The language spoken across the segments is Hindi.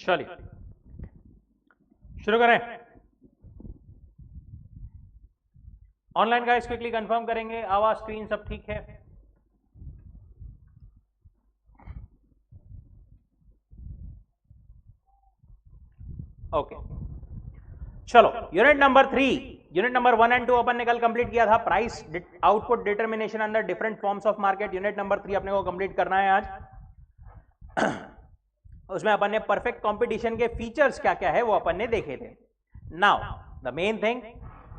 चलिए शुरू करें। ऑनलाइन गाइस क्विकली कंफर्म करेंगे, आवाज स्क्रीन सब ठीक है? ओके चलो, unit number 3, unit number 1 and 2 अपन ने कल कंप्लीट किया था। Price output determination under different forms of market. Unit number 3 अपने को कंप्लीट करना है आज। उसमें अपन ने परफेक्ट कंपटीशन के फीचर्स क्या क्या है वो अपन ने देखे थे। Now the main thing,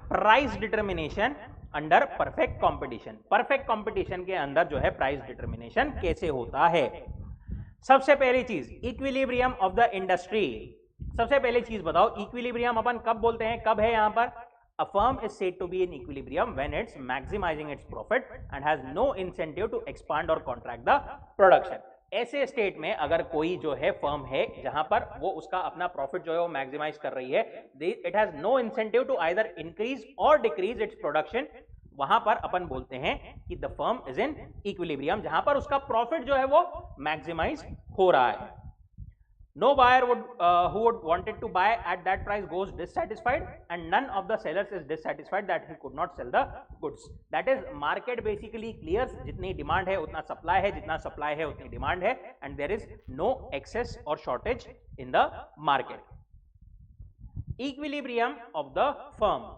price determination under perfect competition. Perfect competition के अंदर जो है प्राइस डिटर्मिनेशन कैसे होता है। सबसे पहली चीज, इक्विलिब्रियम ऑफ द इंडस्ट्री। सबसे पहली चीज बताओ, इक्विलिब्रियम अपन कब बोलते हैं, कब है यहां पर? A firm is said to be in equilibrium when it's maximizing its profit and has no incentive to expand or contract the production. ऐसे स्टेट में अगर कोई जो है फर्म है जहां पर वो उसका अपना प्रॉफिट जो है वो मैक्सिमाइज कर रही है, it has no incentive to either increase or decrease its production, वहां पर अपन बोलते हैं कि the firm is in equilibrium, जहां पर उसका प्रॉफिट जो है वो मैक्सिमाइज हो रहा है। No buyer who would wanted to buy at that price goes dissatisfied, and none of the sellers is dissatisfied that he could not sell the goods. That is, market basically clears, जितनी डिमांड है उतना सप्लाई है, जितना सप्लाई है उतनी डिमांड है, and there is no excess or shortage in the market. Equilibrium of the firm,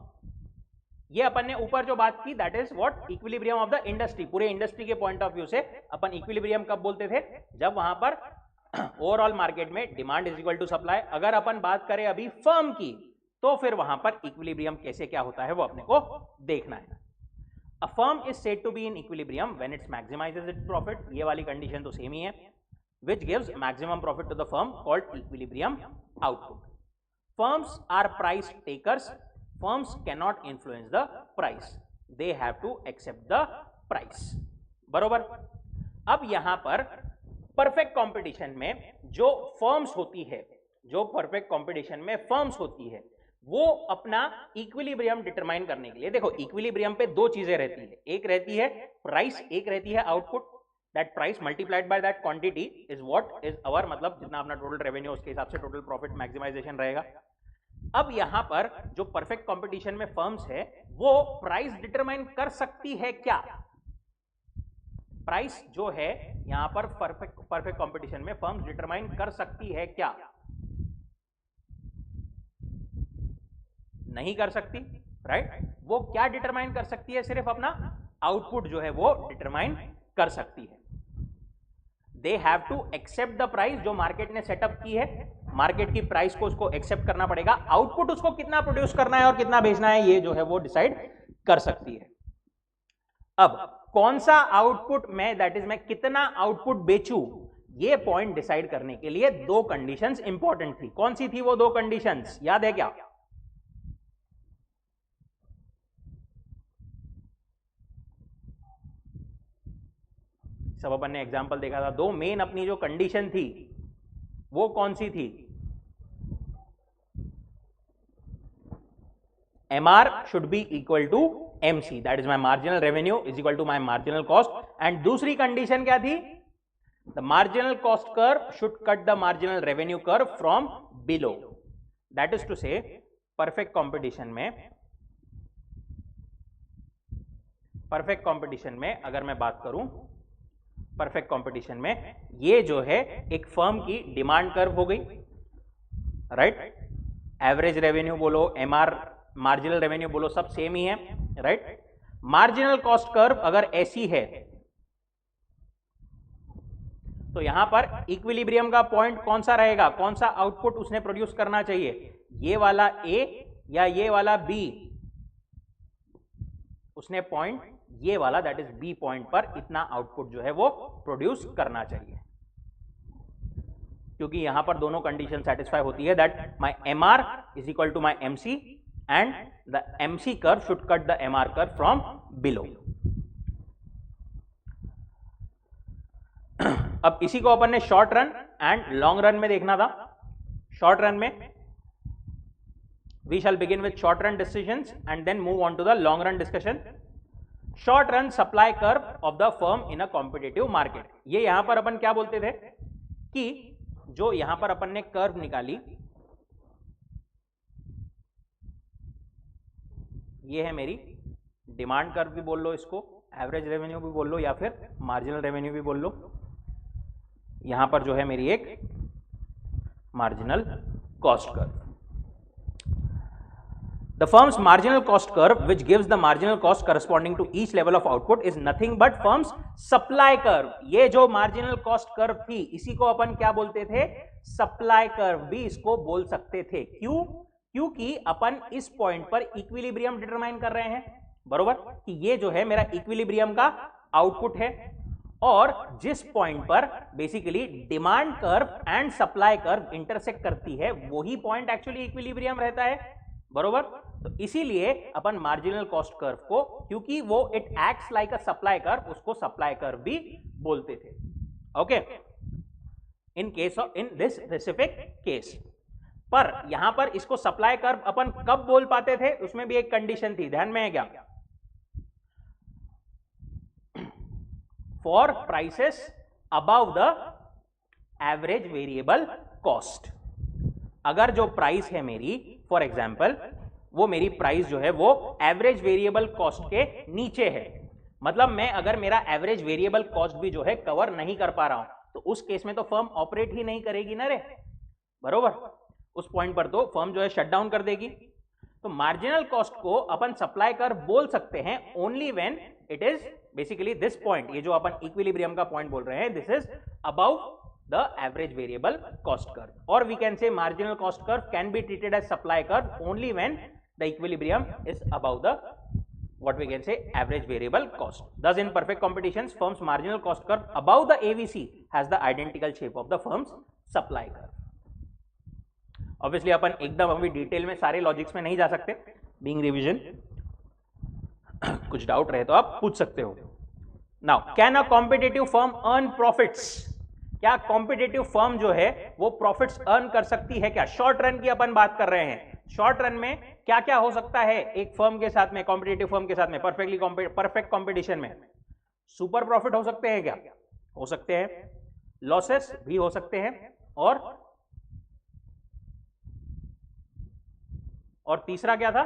ये अपन ने ऊपर जो बात की, that is what, equilibrium of the industry. पूरे इंडस्ट्री के पॉइंट ऑफ व्यू से अपन इक्विलिब्रियम कब बोलते थे? जब वहां पर ओवरऑल मार्केट में demand is equal to supply. अगर अपन बात करें अभी फर्म की, तो फिर वहां पर इक्विलिब्रियम कैसे क्या होता है वो अपने को देखना है। A firm is said to be in equilibrium when its maximises its profit, ये वाली कंडीशन तो सेम ही है, which gives maximum profit to the firm, called equilibrium output. Firms are price takers, firms can not influence the price, they have to accept the price. बरोबर। अब यहां पर परफेक्ट कंपटीशन में जो फर्म्स होती है, जो परफेक्ट कंपटीशन में फर्म्स होती है, वो अपना इक्विलिब्रियम डिटरमाइन करने के लिए, देखो इक्विलिब्रियम पे दो चीजें रहती है, एक रहती है प्राइस, एक रहती है output. That price multiplied by that quantity is what is our, मतलब जितना अपना टोटल रेवेन्यू उसके हिसाब से टोटल प्रॉफिट मैक्सिमाइजेशन रहेगा। अब यहां पर जो परफेक्ट कंपटीशन में फर्म्स है वो प्राइस डिटरमाइन कर सकती है क्या? प्राइस जो है यहां पर परफेक्ट कंपटीशन में फर्म्स डिटरमाइन कर सकती है क्या? नहीं कर सकती, राइट? वो क्या डिटरमाइन कर सकती है? सिर्फ अपना आउटपुट जो है वो डिटरमाइन कर सकती है। They have to accept the price, जो मार्केट ने सेटअप की है, मार्केट की प्राइस को उसको एक्सेप्ट करना पड़ेगा। आउटपुट उसको कितना प्रोड्यूस करना है और कितना बेचना है, ये जो है वो डिसाइड कर सकती है। अब कौन सा आउटपुट मैं, दैट इज मैं कितना आउटपुट बेचूं, ये पॉइंट डिसाइड करने के लिए दो कंडीशंस इंपॉर्टेंट थी। कौन सी थी वो दो कंडीशंस, याद है क्या? सब अपन ने एग्जांपल देखा था। दो मेन अपनी जो कंडीशन थी वो कौन सी थी? MR should be equal to MC, that is my marginal revenue is equal to my marginal cost. And दूसरी कंडीशन क्या थी? The marginal cost curve should cut the marginal revenue curve from below. That is to say, perfect competition में अगर मैं बात करूं, परफेक्ट कंपटीशन में ये जो है एक फर्म की डिमांड कर्व हो गई, राइट? एवरेज रेवेन्यू बोलो, MR मार्जिनल रेवेन्यू बोलो, सब सेम ही है, राइट? मार्जिनल कॉस्ट कर्व अगर ऐसी है तो यहां पर इक्विलिब्रियम का पॉइंट कौन सा रहेगा? कौन सा आउटपुट उसने प्रोड्यूस करना चाहिए? ये वाला A या ये वाला B? उसने पॉइंट ये वाला, दैट इज B पॉइंट पर इतना आउटपुट जो है वो प्रोड्यूस करना चाहिए, क्योंकि यहां पर दोनों कंडीशन सेटिस्फाई होती है, that my MR is equal to my MC and the MC curve should cut the MR curve from below. अब इसी को अपन ने short run and long run में देखना था। शॉर्ट रन में we shall begin with short run decisions and then move on to the long run discussion. Short run supply curve of the firm in a competitive market. ये यहां पर अपन क्या बोलते थे कि जो यहां पर अपन ने कर्व निकाली, ये है मेरी डिमांड कर्व भी बोल लो इसको, एवरेज रेवेन्यू भी बोल लो, या फिर मार्जिनल रेवेन्यू भी बोल लो। यहां पर जो है मेरी एक marginal cost curve. The firm's marginal cost curve, which gives the marginal cost corresponding to each level of output, is nothing but firm's supply curve. ये जो marginal cost curve थी, इसी को अपन क्या बोलते थे? supply curve भी इसको बोल सकते थे। क्यों? क्योंकि अपन इस पॉइंट पर इक्विलिब्रियम डिटरमाइन कर रहे हैं, बरोबर, कि ये जो है मेरा इक्विलिब्रियम का आउटपुट है, और जिस पॉइंट पर basically demand curve and supply curve intersect करती है, वही पॉइंट एक्चुअली इक्विलिब्रियम रहता है, बरोबर। तो इसीलिए अपन मार्जिनल कॉस्ट कर्व को, क्योंकि वो it acts like a supply curve, उसको सप्लाई कर्व भी बोलते थे। Okay, in case of, in this specific case पर यहां पर इसको सप्लाई कर्व अपन कब बोल पाते थे, उसमें भी एक कंडीशन थी, ध्यान में है क्या? For prices above the average variable cost. अगर जो प्राइस है मेरी, फॉर एग्जाम्पल वो मेरी प्राइस जो है वो एवरेज वेरिएबल कॉस्ट के नीचे है, मतलब मैं अगर मेरा एवरेज वेरिएबल कॉस्ट भी जो है कवर नहीं कर पा रहा हूं, तो उस केस में तो फर्म ऑपरेट ही नहीं करेगी ना रे, बरोबर। उस पॉइंट पर तो फर्म जो है शट डाउन कर देगी। तो मार्जिनल कॉस्ट को अपन सप्लाई कर्व बोल सकते हैं only when it is basically this point, ये जो अपन इक्विलिब्रियम का पॉइंट बोल रहे हैं, this is above the average variable cost curve, or we can say marginal cost curve can be treated as supply curve only when the equilibrium is above the what we can say average variable cost. Thus in perfect competitions, firm's marginal cost curve above the AVC has the identical shape of the firm's supply curve. Obviously अपन एकदम अभी डिटेल में सारे लॉजिक्स में नहीं जा सकते, बीइंग रिवीजन, कुछ डाउट रहे तो आप पूछ सकते हो। Now, can a competitive firm earn profits? क्या कॉम्पिटिटिव फर्म जो है वो प्रॉफिट्स अर्न कर सकती है क्या? शॉर्ट रन की अपन बात कर रहे हैं। शॉर्ट रन में क्या क्या हो सकता है एक फर्म के साथ में, कॉम्पिटिटिव फर्म के साथ में, परफेक्ट कॉम्पिटिशन में? सुपर प्रॉफिट हो सकते हैं क्या? हो सकते हैं। लॉसेस भी हो सकते हैं, और तीसरा क्या था?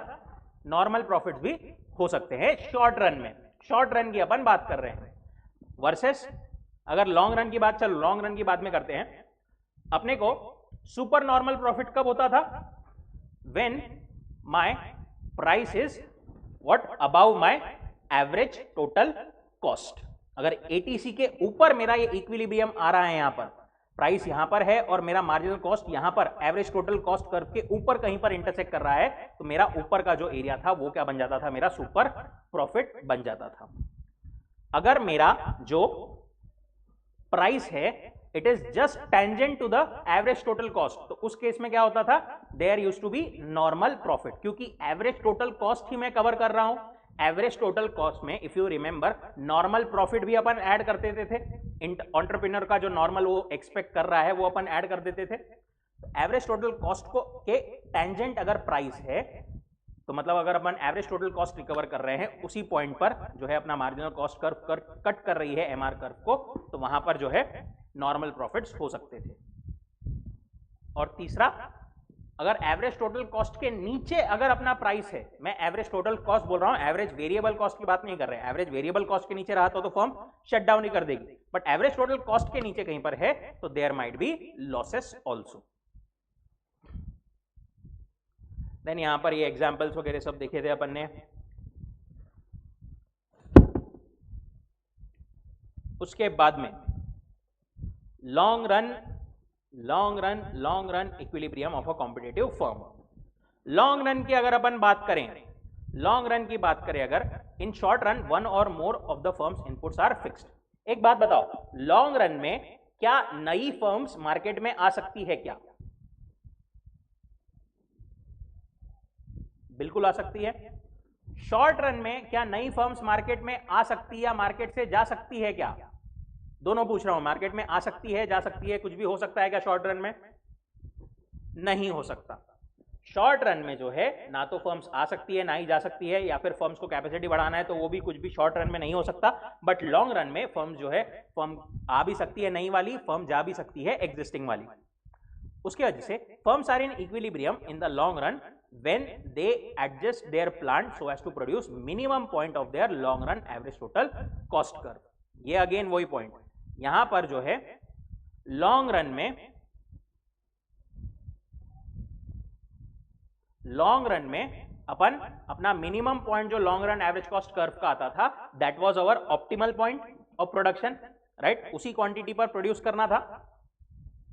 नॉर्मल प्रॉफिट भी हो सकते हैं शॉर्ट रन में। शॉर्ट रन की अपन बात कर रहे हैं। वर्सेस अगर लॉन्ग रन की बात, चलो लॉन्ग रन की बात में करते हैं। अपने को सुपर नॉर्मल प्रॉफिट कब होता था? When my price is what above my average total cost. अगर एटीसी के ऊपर मेरा ये इक्विलिब्रियम आ रहा है, यहां पर प्राइस यहां पर है और मेरा मार्जिनल कॉस्ट यहां पर एवरेज टोटल कॉस्ट कर्व के ऊपर कहीं पर इंटरसेक्ट कर रहा है, तो मेरा ऊपर का जो एरिया था वो क्या बन जाता था? मेरा सुपर प्रॉफिट बन जाता था। अगर मेरा जो प्राइस है it is just tangent to the average total cost, तो उस केस में क्या होता था? There used to be normal profit, क्योंकि एवरेज टोटल कॉस्ट ही मैं कवर कर रहा हूं। एवरेज टोटल कॉस्ट में if you remember normal profit भी अपन ऐड कर देते थे। एंटरप्रेन्योर का जो नॉर्मल वो एक्सपेक्ट कर रहा है वो अपन ऐड कर देते थे। तो एवरेज टोटल कॉस्ट को के टेंजेंट अगर प्राइस है, तो मतलब अगर अपन एवरेज टोटल कॉस्ट रिकवर कर रहे हैं, उसी पॉइंट पर जो है अपना मार्जिनल कॉस्ट कर्व कट कर रही है एमआर कर्व को, तो वहां पर जो है नॉर्मल प्रॉफिट्स हो सकते थे। और तीसरा, अगर एवरेज टोटल कॉस्ट के नीचे अगर अपना प्राइस है, मैं एवरेज टोटल कॉस्ट बोल रहा हूं, एवरेज वेरिएबल कॉस्ट की बात नहीं कर रहे हैं। एवरेज वेरिएबल कॉस्ट के नीचे रहा तो फर्म शट डाउन ही कर देगी, बट एवरेज टोटल कॉस्ट के नीचे कहीं पर है तो there might be losses also. Then यहां पर ये एग्जांपल्स वगैरह सब देखे थे अपन ने। उसके बाद में long run equilibrium of a competitive firm. Long run की अगर अपन बात करें, अगर in short run one or more of the firm's inputs are fixed. एक बात बताओ, लॉन्ग रन में क्या नई फर्म्स मार्केट में आ सकती है क्या? बिल्कुल आ सकती है। शॉर्ट रन में क्या नई फर्म्स मार्केट में आ सकती है या मार्केट से जा सकती है क्या? दोनों पूछ रहा हूं। मार्केट में आ सकती है, जा सकती है, कुछ भी हो सकता है क्या शॉर्ट रन में? नहीं हो सकता। शॉर्ट रन में जो है ना तो फर्म्स आ सकती है ना ही जा सकती है, या फिर फर्म्स को कैपेसिटी बढ़ाना है तो वो भी कुछ भी शॉर्ट रन में नहीं हो सकता। बट लॉन्ग रन में फर्म जो है, फर्म आ भी सकती है नई वाली, फर्म जा भी सकती है एग्जिस्टिंग वाली। उसके वजह से firms are in equilibrium in the long run when they adjust their plant so as to produce minimum point of their long run average total cost curve. ये अगेन वही पॉइंट, यहां पर जो है लॉन्ग रन में अपन अपना मिनिमम पॉइंट जो long run average cost curve का आता था, that was our optimal point of production, right? उसी क्वांटिटी पर प्रोड्यूस करना था,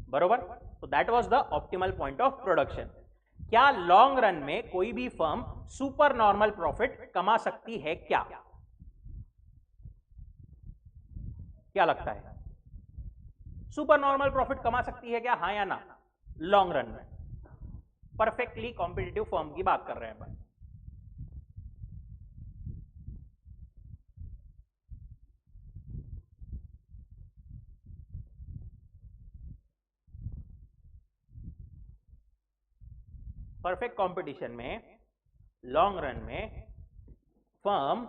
बरोबर? तो that was the optimal point of production. क्या लॉन्ग रन में कोई भी फर्म सुपर नॉर्मल प्रॉफिट कमा सकती है क्या? क्या लगता है, सुपर नॉर्मल प्रॉफिट कमा सकती है क्या, हाँ या ना? लॉन्ग रन में परफेक्टली कॉम्पिटिटिव फर्म की बात कर रहे हैं अपन। परफेक्ट कंपटीशन में लॉन्ग रन में फर्म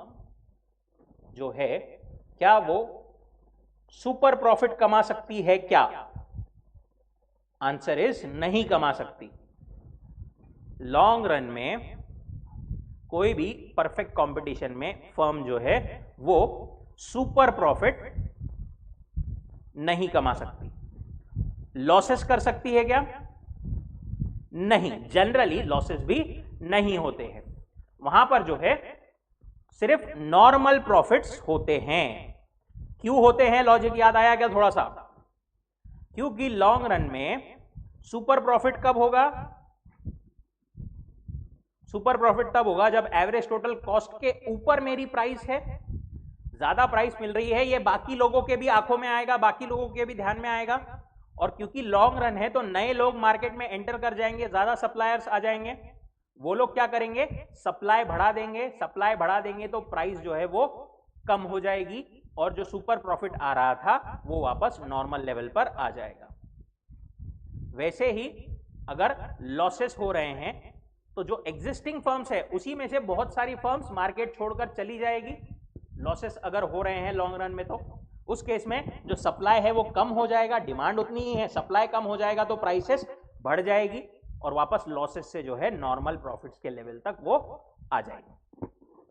जो है क्या वो सुपर प्रॉफिट कमा सकती है क्या? आंसर इज नहीं कमा सकती। लॉन्ग रन में कोई भी परफेक्ट कंपटीशन में फर्म जो है वो सुपर प्रॉफिट नहीं कमा सकती। लॉसेस कर सकती है क्या? नहीं, जनरली लॉसेस भी नहीं होते हैं, वहां पर जो है सिर्फ नॉर्मल प्रॉफिट्स होते हैं। क्यों होते हैं, लॉजिक याद आया क्या थोड़ा सा? क्योंकि लॉन्ग रन में सुपर प्रॉफिट कब होगा? सुपर प्रॉफिट तब होगा जब एवरेज टोटल कॉस्ट के ऊपर मेरी प्राइस है, ज्यादा प्राइस मिल रही है, ये बाकी लोगों के भी आंखों में आएगा, बाकी लोगों के भी ध्यान में आएगा, और क्योंकि लॉन्ग रन है तो नए लोग मार्केट में एंटर कर जाएंगे, ज्यादा सप्लायर्स आ जाएंगे, वो लोग क्या करेंगे, सप्लाई बढ़ा देंगे, सप्लाई बढ़ा देंगे तो प्राइस जो है वो कम हो जाएगी और जो सुपर प्रॉफिट आ रहा था वो वापस नॉर्मल लेवल पर आ जाएगा। वैसे ही अगर लॉसेस हो रहे हैं तो जो एग्जिस्टिंग फर्म्स है उसी में से बहुत सारी फर्म्स मार्केट छोड़कर चली जाएगी। लॉसेस अगर हो रहे हैं लॉन्ग रन में तो उस केस में जो सप्लाई है वो कम हो जाएगा, डिमांड उतनी ही है, सप्लाई कम हो जाएगा तो प्राइसेस बढ़ जाएगी और वापस लॉसेस से जो है नॉर्मल प्रॉफिट्स के लेवल तक वो आ जाएगी।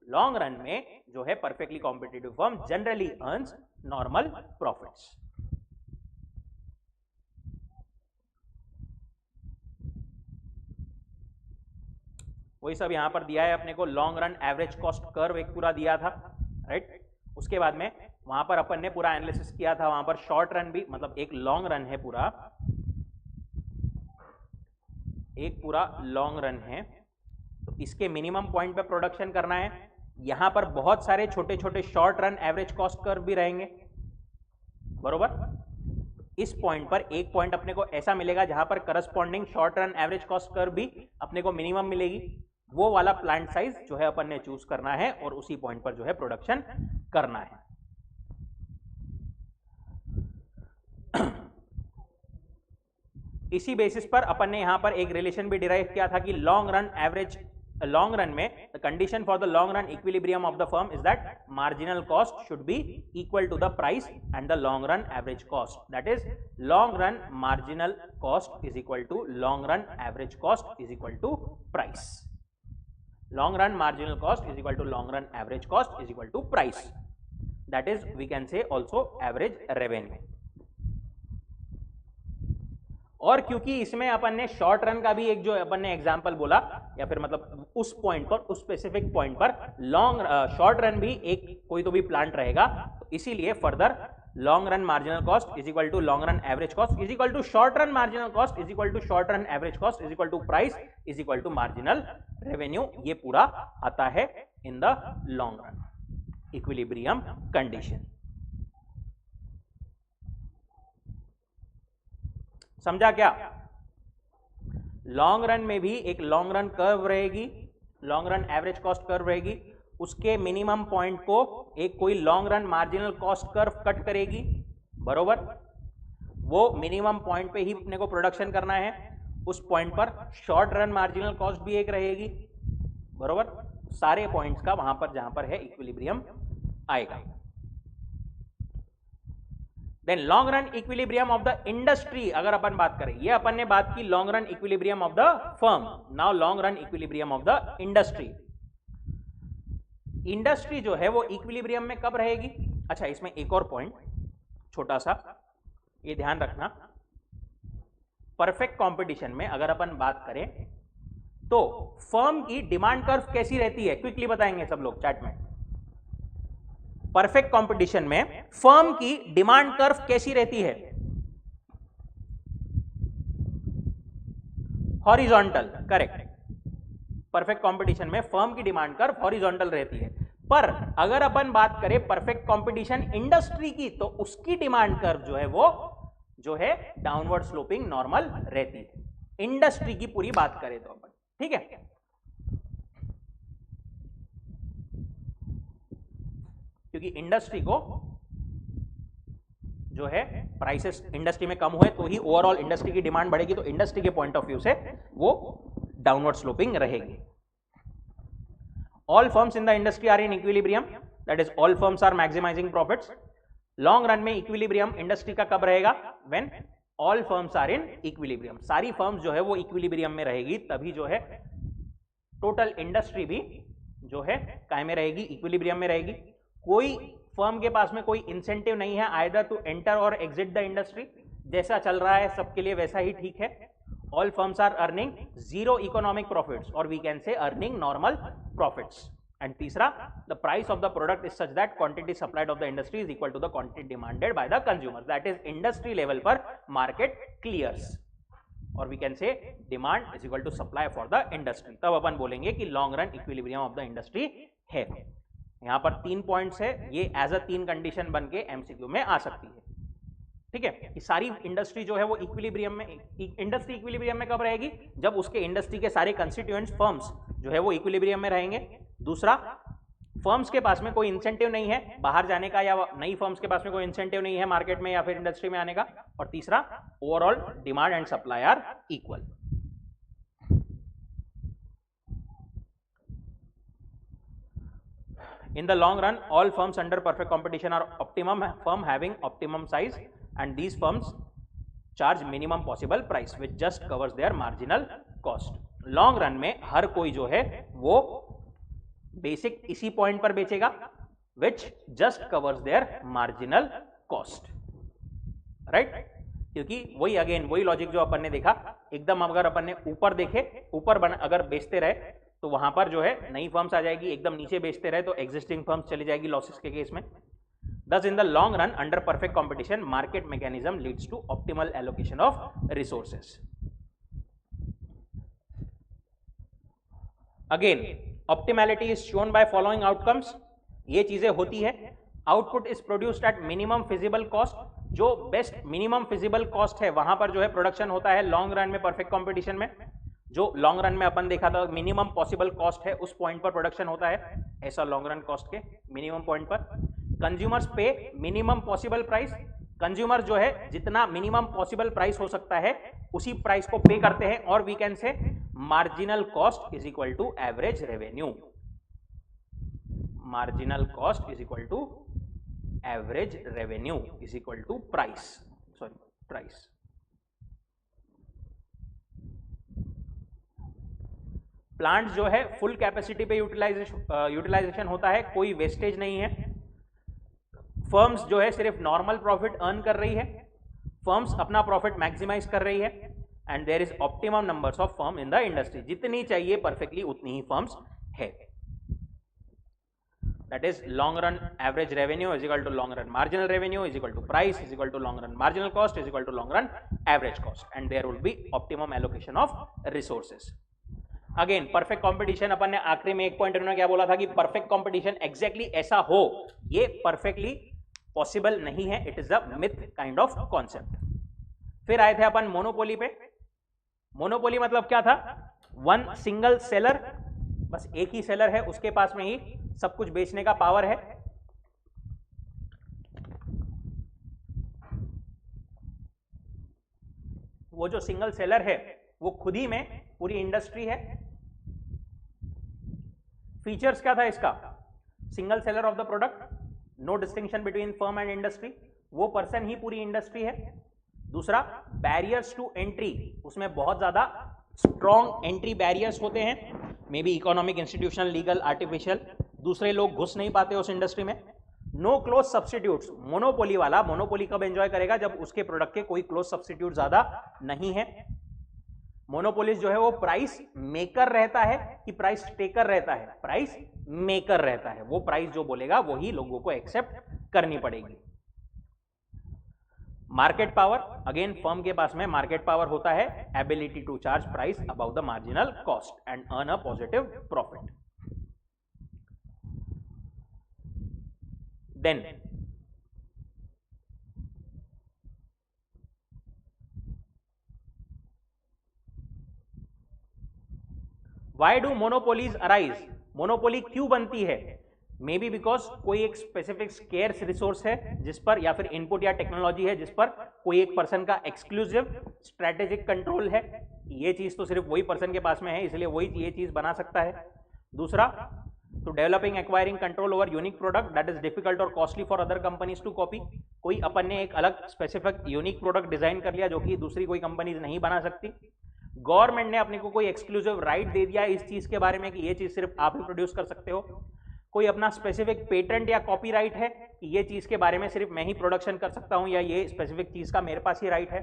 लॉन्ग रन में जो है perfectly competitive firm generally earns normal profits. वही सब यहां पर दिया है अपने को, long run average cost curve एक पूरा दिया था, राइट? उसके बाद में वहां पर अपन ने पूरा एनालिसिस किया था, वहां पर शॉर्ट रन भी, मतलब एक लॉन्ग रन है पूरा, एक पूरा लॉन्ग रन है तो इसके मिनिमम पॉइंट पे प्रोडक्शन करना है। यहां पर बहुत सारे छोटे छोटे short run average cost curve भी रहेंगे, बरोबर? इस पॉइंट पर एक पॉइंट अपने को ऐसा मिलेगा जहां पर corresponding short run average cost curve भी अपने को मिनिमम मिलेगी, वो वाला प्लांट साइज जो है अपन ने चूज करना है और उसी पॉइंट पर जो है प्रोडक्शन करना है। इसी बेसिस पर अपन ने यहां पर एक रिलेशन भी डिराइव किया था कि लॉन्ग रन में the condition for the long run equilibrium of the firm is that marginal cost should be equal to the price and the long run average cost, that is long run marginal cost is equal to long run average cost is equal to price. Long run marginal cost is equal to long run average cost is equal to price, that is we can say also average revenue। और क्योंकि इसमें अपन ने शॉर्ट रन का भी एक जो अपन ने एग्जांपल बोला, या फिर मतलब उस पॉइंट पर, उस स्पेसिफिक पॉइंट पर शॉर्ट रन भी एक कोई तो भी प्लांट रहेगा, तो इसीलिए further long run marginal cost is equal to long run average cost is equal to short run marginal cost is equal to short run average cost is equal to price is equal to marginal revenue. ये पूरा आता है in the long run equilibrium condition. समझा क्या? लॉन्ग रन में भी एक लॉन्ग रन कर्व रहेगी, long run average cost curve रहेगी, उसके मिनिमम पॉइंट को एक कोई long run marginal cost curve cut करेगी, बरोबर? वो मिनिमम पॉइंट पे ही अपने को प्रोडक्शन करना है, उस पॉइंट पर शॉर्ट रन मार्जिनल कॉस्ट भी एक रहेगी, बरोबर? सारे पॉइंट्स का वहां पर जहां पर है इक्विलिब्रियम आएगा। Then long run equilibrium of the industry, अगर अपन बात करें, ये अपन ने बात की long run equilibrium of the firm, now long run equilibrium of the industry. Industry जो है वो इक्विलिब्रियम में कब रहेगी? अच्छा, इसमें एक और पॉइंट छोटा सा ये ध्यान रखना, परफेक्ट कंपटीशन में अगर अपन बात करें तो फर्म की डिमांड कर्व कैसी रहती है, क्विकली बताएंगे सब लोग चैट में। परफेक्ट कंपटीशन में फर्म की डिमांड कर्व कैसी रहती है? Horizontal, correct. परफेक्ट कंपटीशन में फर्म की डिमांड कर्व हॉरिजॉन्टल रहती है, पर अगर अपन बात करें परफेक्ट कंपटीशन इंडस्ट्री की तो उसकी डिमांड कर्व जो है वो जो है डाउनवर्ड स्लोपिंग नॉर्मल रहती है, इंडस्ट्री की पूरी बात करें तो अपन, ठीक है। क्योंकि इंडस्ट्री को जो है प्राइसेस इंडस्ट्री में कम हुए तो ही ओवरऑल इंडस्ट्री की डिमांड बढ़ेगी, तो इंडस्ट्री के पॉइंट ऑफ व्यू से वो डाउनवर्ड स्लोपिंग रहेगी। All firms in the industry are in equilibrium, that is all firms are maximizing profits. Long run में इक्विलिब्रियम इंडस्ट्री का कब रहेगा? When all firms are in equilibrium, सारी फर्म्स जो है वो इक्विलिब्रियम में रहेगी, तभी जो है टोटल इंडस्ट्री भी जो है काय में रहेगी? इक्विलिब्रियम में रहेगी। कोई फर्म के पास में कोई इंसेंटिव नहीं है आइदर टू एंटर और एग्जिट द इंडस्ट्री, जैसा चल रहा है सबके लिए वैसा ही ठीक है। All firms are earning zero economic profits or we can say earning normal profits. And तीसरा, the price of the product is such that quantity supplied of the industry is equal to the quantity demanded by the consumers. That is industry level पर market clears or we can say demand is equal to supply for the industry. तब अपन बोलेंगे कि long run equilibrium of the industry है। यहाँ पर 3 पॉइंट्स है, ये एज अ 3 कंडीशन बन के एमसीक्यू में आ सकती है, ठीक है। कि सारी इंडस्ट्री जो है वो इक्विलिब्रियम में, इंडस्ट्री इक्विलिब्रियम में कब रहेगी? जब उसके इंडस्ट्री के सारे कंस्टिट्यूएंट्स फर्म्स जो है वो इक्विलिब्रियम में रहेंगे। दूसरा, फर्म्स के पास में कोई इंसेंटिव नहीं है बाहर जाने का, या नई फर्म्स के पास में कोई इंसेंटिव नहीं है मार्केट में या फिर इंडस्ट्री में आने का। और तीसरा, overall demand and supply are equal. In the long run, all firms under perfect competition are optimum firm having optimum size, and these firms charge minimum possible price which just covers their marginal cost. Long run में हर कोई जो है वो बेसिक इसी पॉइंट पर बेचेगा which just covers their marginal cost, right? क्योंकि वही अगेन वही लॉजिक जो अपन ने देखा, एकदम अगर अपन ने ऊपर देखे, ऊपर अगर बेचते रहे तो वहां पर जो है नई फर्म्स आ जाएगी, एकदम नीचे बेचते रहे तो एग्जिस्टिंग फर्म्स चली जाएगी लॉसेस के केस में। Thus in the long run under perfect competition market mechanism leads to optimal allocation of resources. Again optimality is shown by following outcomes. ये चीजें होती है, output is produced at minimum feasible cost, जो बेस्ट मिनिमम फिजिबल कॉस्ट है वहां पर जो है प्रोडक्शन होता है लॉन्ग रन में परफेक्ट कंपटीशन में। जो लॉन्ग रन में अपन देखा था मिनिमम पॉसिबल कॉस्ट है उस पॉइंट पर प्रोडक्शन होता है, ऐसा लॉन्ग रन कॉस्ट के मिनिमम पॉइंट पर। कंज्यूमर्स पे मिनिमम पॉसिबल प्राइस, कंज्यूमर जो है जितना मिनिमम पॉसिबल प्राइस हो सकता है उसी प्राइस को पे करते हैं, और we can say marginal cost is equal to average revenue, marginal cost is equal to average revenue is equal to price, sorry price. Plant जो है फुल कैपेसिटी पे यूटिलाइजेशन होता है, कोई वेस्टेज नहीं है। फर्म्स जो है सिर्फ नॉर्मल प्रॉफिट अर्न कर रही है, फर्म्स अपना प्रॉफिट मैक्सिमाइज कर रही है, and there is optimum numbers of firm in the industry, जितनी चाहिए परफेक्टली उतनी ही फर्म्स है। That is long run average revenue is equal to long run marginal revenue is equal to price is equal to long run marginal cost is equal to long run average cost, and there will be optimum allocation of resources. Again perfect competition अपन ने आखिरी में एक पॉइंट उन्होंने क्या बोला था कि परफेक्ट कंपटीशन एग्जैक्टली ऐसा हो, ये परफेक्टली पॉसिबल नहीं है, it is a myth kind of concept. फिर आए थे अपन मोनोपोली पे। मोनोपोली मतलब क्या था? वन सिंगल सेलर, बस एक ही सेलर है, उसके पास में ही सब कुछ बेचने का पावर है। वो जो सिंगल सेलर है वो खुद ही में पूरी इंडस्ट्री है। फीचर्स क्या था इसका? Single seller of the product, no distinction between firm and industry, वो पर्सन ही पूरी इंडस्ट्री है। दूसरा, बैरियर्स टू एंट्री, उसमें बहुत ज्यादा स्ट्रॉन्ग एंट्री बैरियर्स होते हैं, may be economic, institutional, legal, artificial, दूसरे लोग घुस नहीं पाते उस इंडस्ट्री में। नो क्लोज सब्सटीट्यूट्स, मोनोपोली वाला मोनोपोली कब एंजॉय करेगा, जब उसके प्रोडक्ट के कोई क्लोज सब्सटीट्यूट ज्यादा नहीं है। मोनोपोलिस्ट जो है वो प्राइस मेकर रहता है कि प्राइस टेकर रहता है, प्राइस मेकर रहता है, वो प्राइस जो बोलेगा वही लोगों को एक्सेप्ट करनी पड़ेगी। मार्केट पावर, अगेन फर्म के पास में मार्केट पावर होता है, ability to charge price about the marginal cost and earn a positive profit. Then why do monopolies arise, monopoly क्यों बनती है, मे बी बिकॉज कोई एक स्पेसिफिक स्केर्स रिसोर्स है जिस पर, या फिर इनपुट या टेक्नोलॉजी है जिस पर कोई एक पर्सन का एक्सक्लूसिव स्ट्रेटेजिक कंट्रोल है। ये चीज तो सिर्फ वही पर्सन के पास में है, इसलिए वही ये चीज बना सकता है। दूसरा, तो developing acquiring control over unique product that is difficult और costly for other companies to copy, कोई अपन ने एक अलग स्पेसिफिक यूनिक प्रोडक्ट डिजाइन कर लिया जो कि दूसरी कोई कंपनीज नहीं बना सकती। गवर्नमेंट ने अपने को कोई एक्सक्लूसिव राइट दे दिया इस चीज के बारे में कि ये चीज सिर्फ आप ही प्रोड्यूस कर सकते हो। कोई अपना स्पेसिफिक पेटेंट या कॉपीराइट है कि ये चीज के बारे में सिर्फ मैं ही प्रोडक्शन कर सकता हूं, या ये स्पेसिफिक चीज का मेरे पास ही राइट है।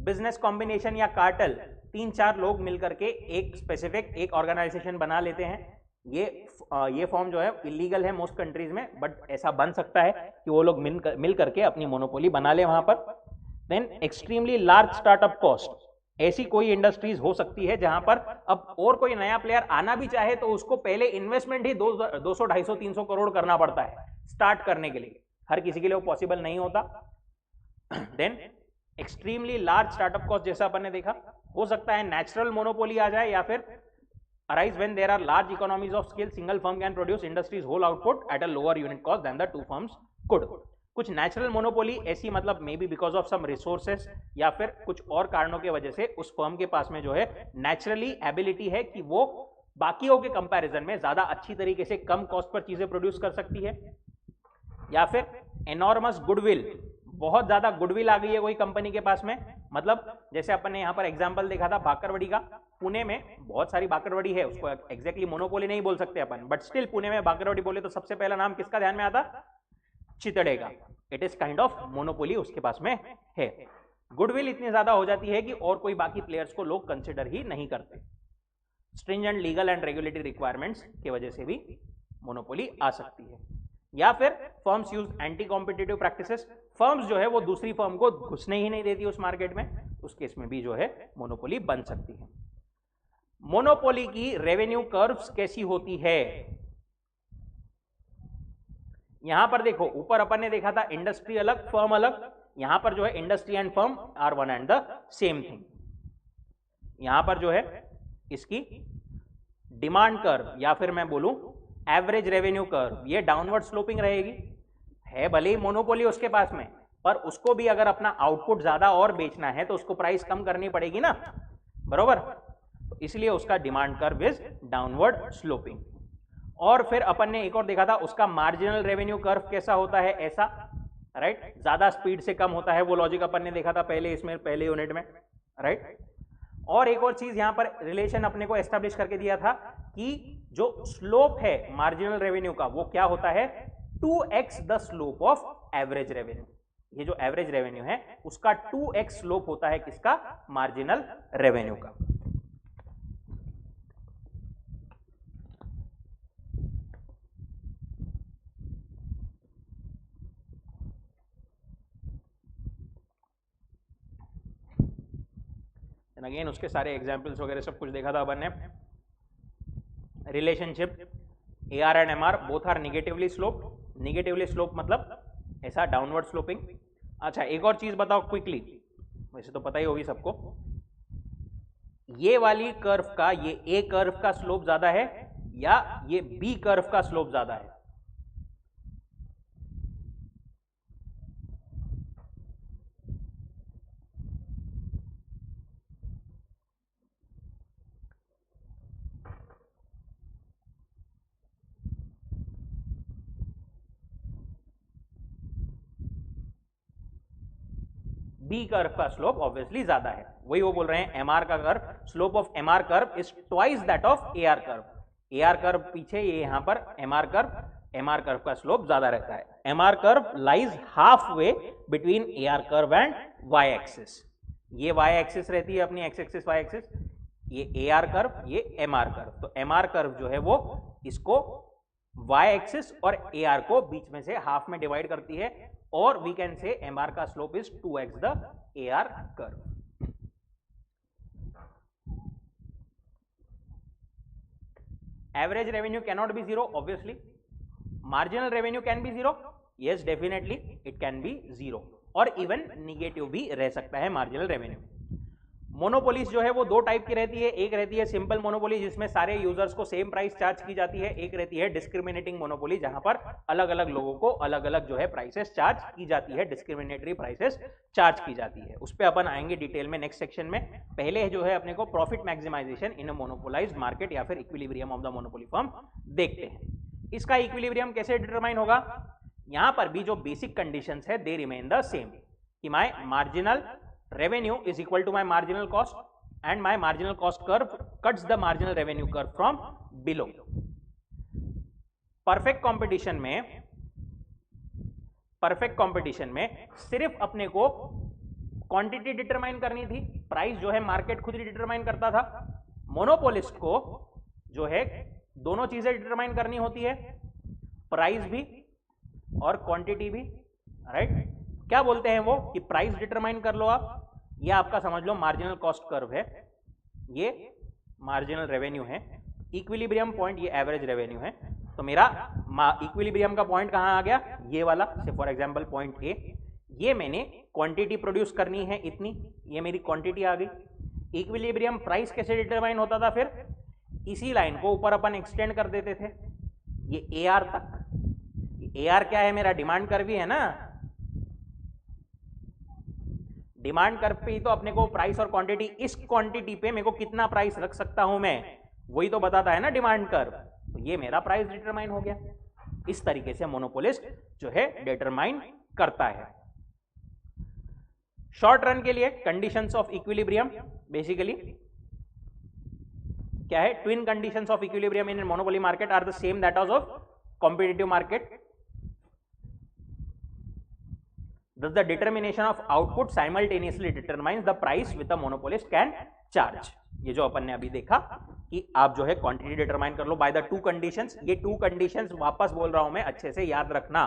बिजनेस कॉम्बिनेशन या कार्टेल, 3-4 लोग मिलकर के एक स्पेसिफिक एक ऑर्गेनाइजेशन बना लेते हैं। ये फॉर्म जो है इलीगल है मोस्ट कंट्रीज में, बट ऐसा बन सकता है कि वो लोग मिल करके अपनी मोनोपोली बना ले वहां पर। Then extremely large startup cost, ऐसी कोई इंडस्ट्रीज हो सकती है जहां पर अब और कोई नया प्लेयर आना भी चाहे तो उसको पहले इन्वेस्टमेंट ही 200, 250, 300 करोड़ करना पड़ता है स्टार्ट करने के लिए, हर किसी के लिए वो पॉसिबल नहीं होता। Then extremely large startup cost, जैसा अपन ने देखा, हो सकता है नेचुरल मोनोपोली आ जाए, या फिर arise when there are large economies of scale, single firm can produce industry's whole output at a lower unit cost than the two firms could। कुछ नेचुरल मोनोपोली ऐसी, मतलब may be because of some resources या फिर कुछ और कारणों की वजह से उस फर्म के पास में जो है नेचुरली एबिलिटी है कि वो बाकियों के कंपैरिजन में ज्यादा अच्छी तरीके से कम कॉस्ट पर चीजें प्रोड्यूस कर सकती है। या फिर एनॉर्मस गुडविल, बहुत ज्यादा गुडविल आ गई है कोई कंपनी के पास में, मतलब जैसे अपन ने यहां पर एग्जांपल देखा था बाकरवड़ी का, पुणे में बहुत सारी बाकरवड़ी है, उसको एग्जैक्टली मोनोपोली नहीं बोल सकते अपन, बट स्टिल पुणे में बाकरवड़ी बोले तो सबसे पहला नाम किसका ध्यान में आता, चितड़े का। It is kind of monopoly उसके पास में है। गुडविल इतनी ज्यादा हो जाती है कि और कोई बाकी प्लेयर्स को लोग कंसिडर ही नहीं करते। Stringent legal and regulatory requirements की वजह से भी मोनोपोली आ सकती है। या फिर firms use anti competitive practices, firms जो है वो दूसरी फर्म को घुसने ही नहीं देती उस मार्केट में, उस केस में भी जो है मोनोपोली बन सकती है। मोनोपोली की रेवेन्यू कर्व्स कैसी होती है, यहां पर देखो, ऊपर अपन ने देखा था इंडस्ट्री अलग फर्म अलग, यहां पर जो है industry and firm are one and the same thing. यहां पर जो है इसकी डिमांड कर्व या फिर मैं बोलूं एवरेज रेवेन्यू कर्व, ये डाउनवर्ड स्लोपिंग रहेगी, है भले ही मोनोपोली उसके पास में, पर उसको भी अगर अपना आउटपुट ज्यादा और बेचना है तो उसको प्राइस कम करनी पड़ेगी ना, बरोबर, तो इसलिए उसका demand curve is downward sloping. और फिर अपन ने एक और देखा था उसका मार्जिनल रेवेन्यू कर्व कैसा होता है, ऐसा, राइट, ज्यादा स्पीड से कम होता है, वो लॉजिक अपन ने देखा था पहले इसमें, पहले यूनिट में, राइट। और एक और चीज यहां पर रिलेशन अपने को एस्टेब्लिश करके दिया था कि जो स्लोप है मार्जिनल रेवेन्यू का वो क्या होता है, 2x the slope of average revenue. ये जो एवरेज रेवेन्यू है उसका 2x स्लोप होता है किसका, मार्जिनल रेवेन्यू का। अगेन उसके सारे एग्जाम्पल्स वगैरह सब कुछ देखा था अपन ने। Relationship AR and MR both are negatively slope, negatively slope मतलब ऐसा डाउनवर्ड स्लोपिंग। अच्छा एक और चीज बताओ क्विकली, वैसे तो पता ही होगी सबको, ये वाली कर्व का, ये A कर्व का स्लोप ज्यादा है या ये B कर्व का स्लोप ज्यादा है, बी कर्व का स्लोप ऑब्वियसली ज्यादा है। वही वो बोल रहे हैं एमआर का curve, slope of MR curve is twice that of AR curve. AR curve पीछे, ये यहां पर एमआर कर्व का स्लोप ज्यादा रहता है। MR curve lies half way between AR curve and Y axis. ये वाई एक्सिस रहती है अपनी, एक्स एक्सिस वाई एक्सिस, ये एआर कर्व, ये एमआर कर्व। तो एमआर कर्व जो है वो इसको वाई एक्सिस और एआर को बीच में से हाफ में डिवाइड करती है, और वी कैन से एमआर का slope is 2x the AR curve. Average revenue cannot be zero obviously. Marginal revenue can be zero, yes definitely it can be zero, और इवन निगेटिव भी रह सकता है मार्जिनल रेवेन्यू। मोनोपोलीज जो है वो दो टाइप की रहती है, एक रहती है सिंपल मोनोपोली जिसमें सारे यूजर्स को सेम प्राइस चार्ज की जाती है, एक रहती है डिस्क्रिमिनेटिंग मोनोपोली जहां पर अलग अलग लोगों को अलग अलग जो है प्राइसेस चार्ज की जाती है, डिस्क्रिमिनेटरी प्राइसेस चार्ज की जाती है। उस पर अपन आएंगे डिटेल में नेक्स्ट सेक्शन में। पहले जो है अपने को प्रॉफिट मैक्सिमाइजेशन इन अ मोनोपोलाइज्ड मार्केट या फिर equilibrium of the monopoly firm देखते हैं। इसका इक्विलिब्रियम कैसे डिटरमाइन होगा? यहां पर भी जो बेसिक कंडीशंस है दे रिमेन द सेम, कि my marginal revenue is equal to my marginal cost and my marginal cost curve cuts the marginal revenue curve from below. Perfect competition में सिर्फ अपने को क्वांटिटी डिटरमाइन करनी थी, प्राइस जो है मार्केट खुद ही डिटरमाइन करता था। मोनोपोलिस्ट को जो है दोनों चीजें डिटरमाइन करनी होती है, प्राइस भी और क्वांटिटी भी, राइट। क्या बोलते हैं वो कि प्राइस डिटरमाइन कर लो आप, ये आपका समझ लो मार्जिनल कॉस्ट कर्व है, ये मार्जिनल रेवेन्यू है, इक्विलिब्रियम पॉइंट ये एवरेज रेवेन्यू है। तो मेरा इक्विलिब्रियम का पॉइंट कहां आ गया? ये वाला, से फॉर एग्जांपल पॉइंट ए, ये मैंने क्वांटिटी प्रोड्यूस करनी है इतनी, ये मेरी क्वांटिटी आ गई। इक्विलिब्रियम प्राइस कैसे डिटरमाइन होता था? फिर इसी लाइन को ऊपर अपन एक्सटेंड कर देते थे ये एआर तक। एआर क्या है? मेरा डिमांड कर्व ही है ना। डिमांड कर्व पे ही तो अपने को प्राइस और क्वांटिटी, इस क्वांटिटी पे मेरे को कितना प्राइस रख सकता हूं मैं, वही तो बताता है ना डिमांड कर्व। तो ये मेरा प्राइस डिटरमाइन हो गया। इस तरीके से मोनोपोलिस्ट जो है डिटरमाइन करता है। शॉर्ट रन के लिए कंडीशंस ऑफ इक्विलिब्रियम बेसिकली क्या है? Twin conditions of equilibrium in monopoly market are the same that of competitive market. Thus the determination of output simultaneously determines the price with a monopolist can charge। ये जो अपन ने अभी देखा कि आप जो है क्वांटिटी डिटरमाइन कर लो बाय द टू कंडीशंस। ये टू कंडीशंस वापस बोल रहा हूं मैं, अच्छे से याद रखना।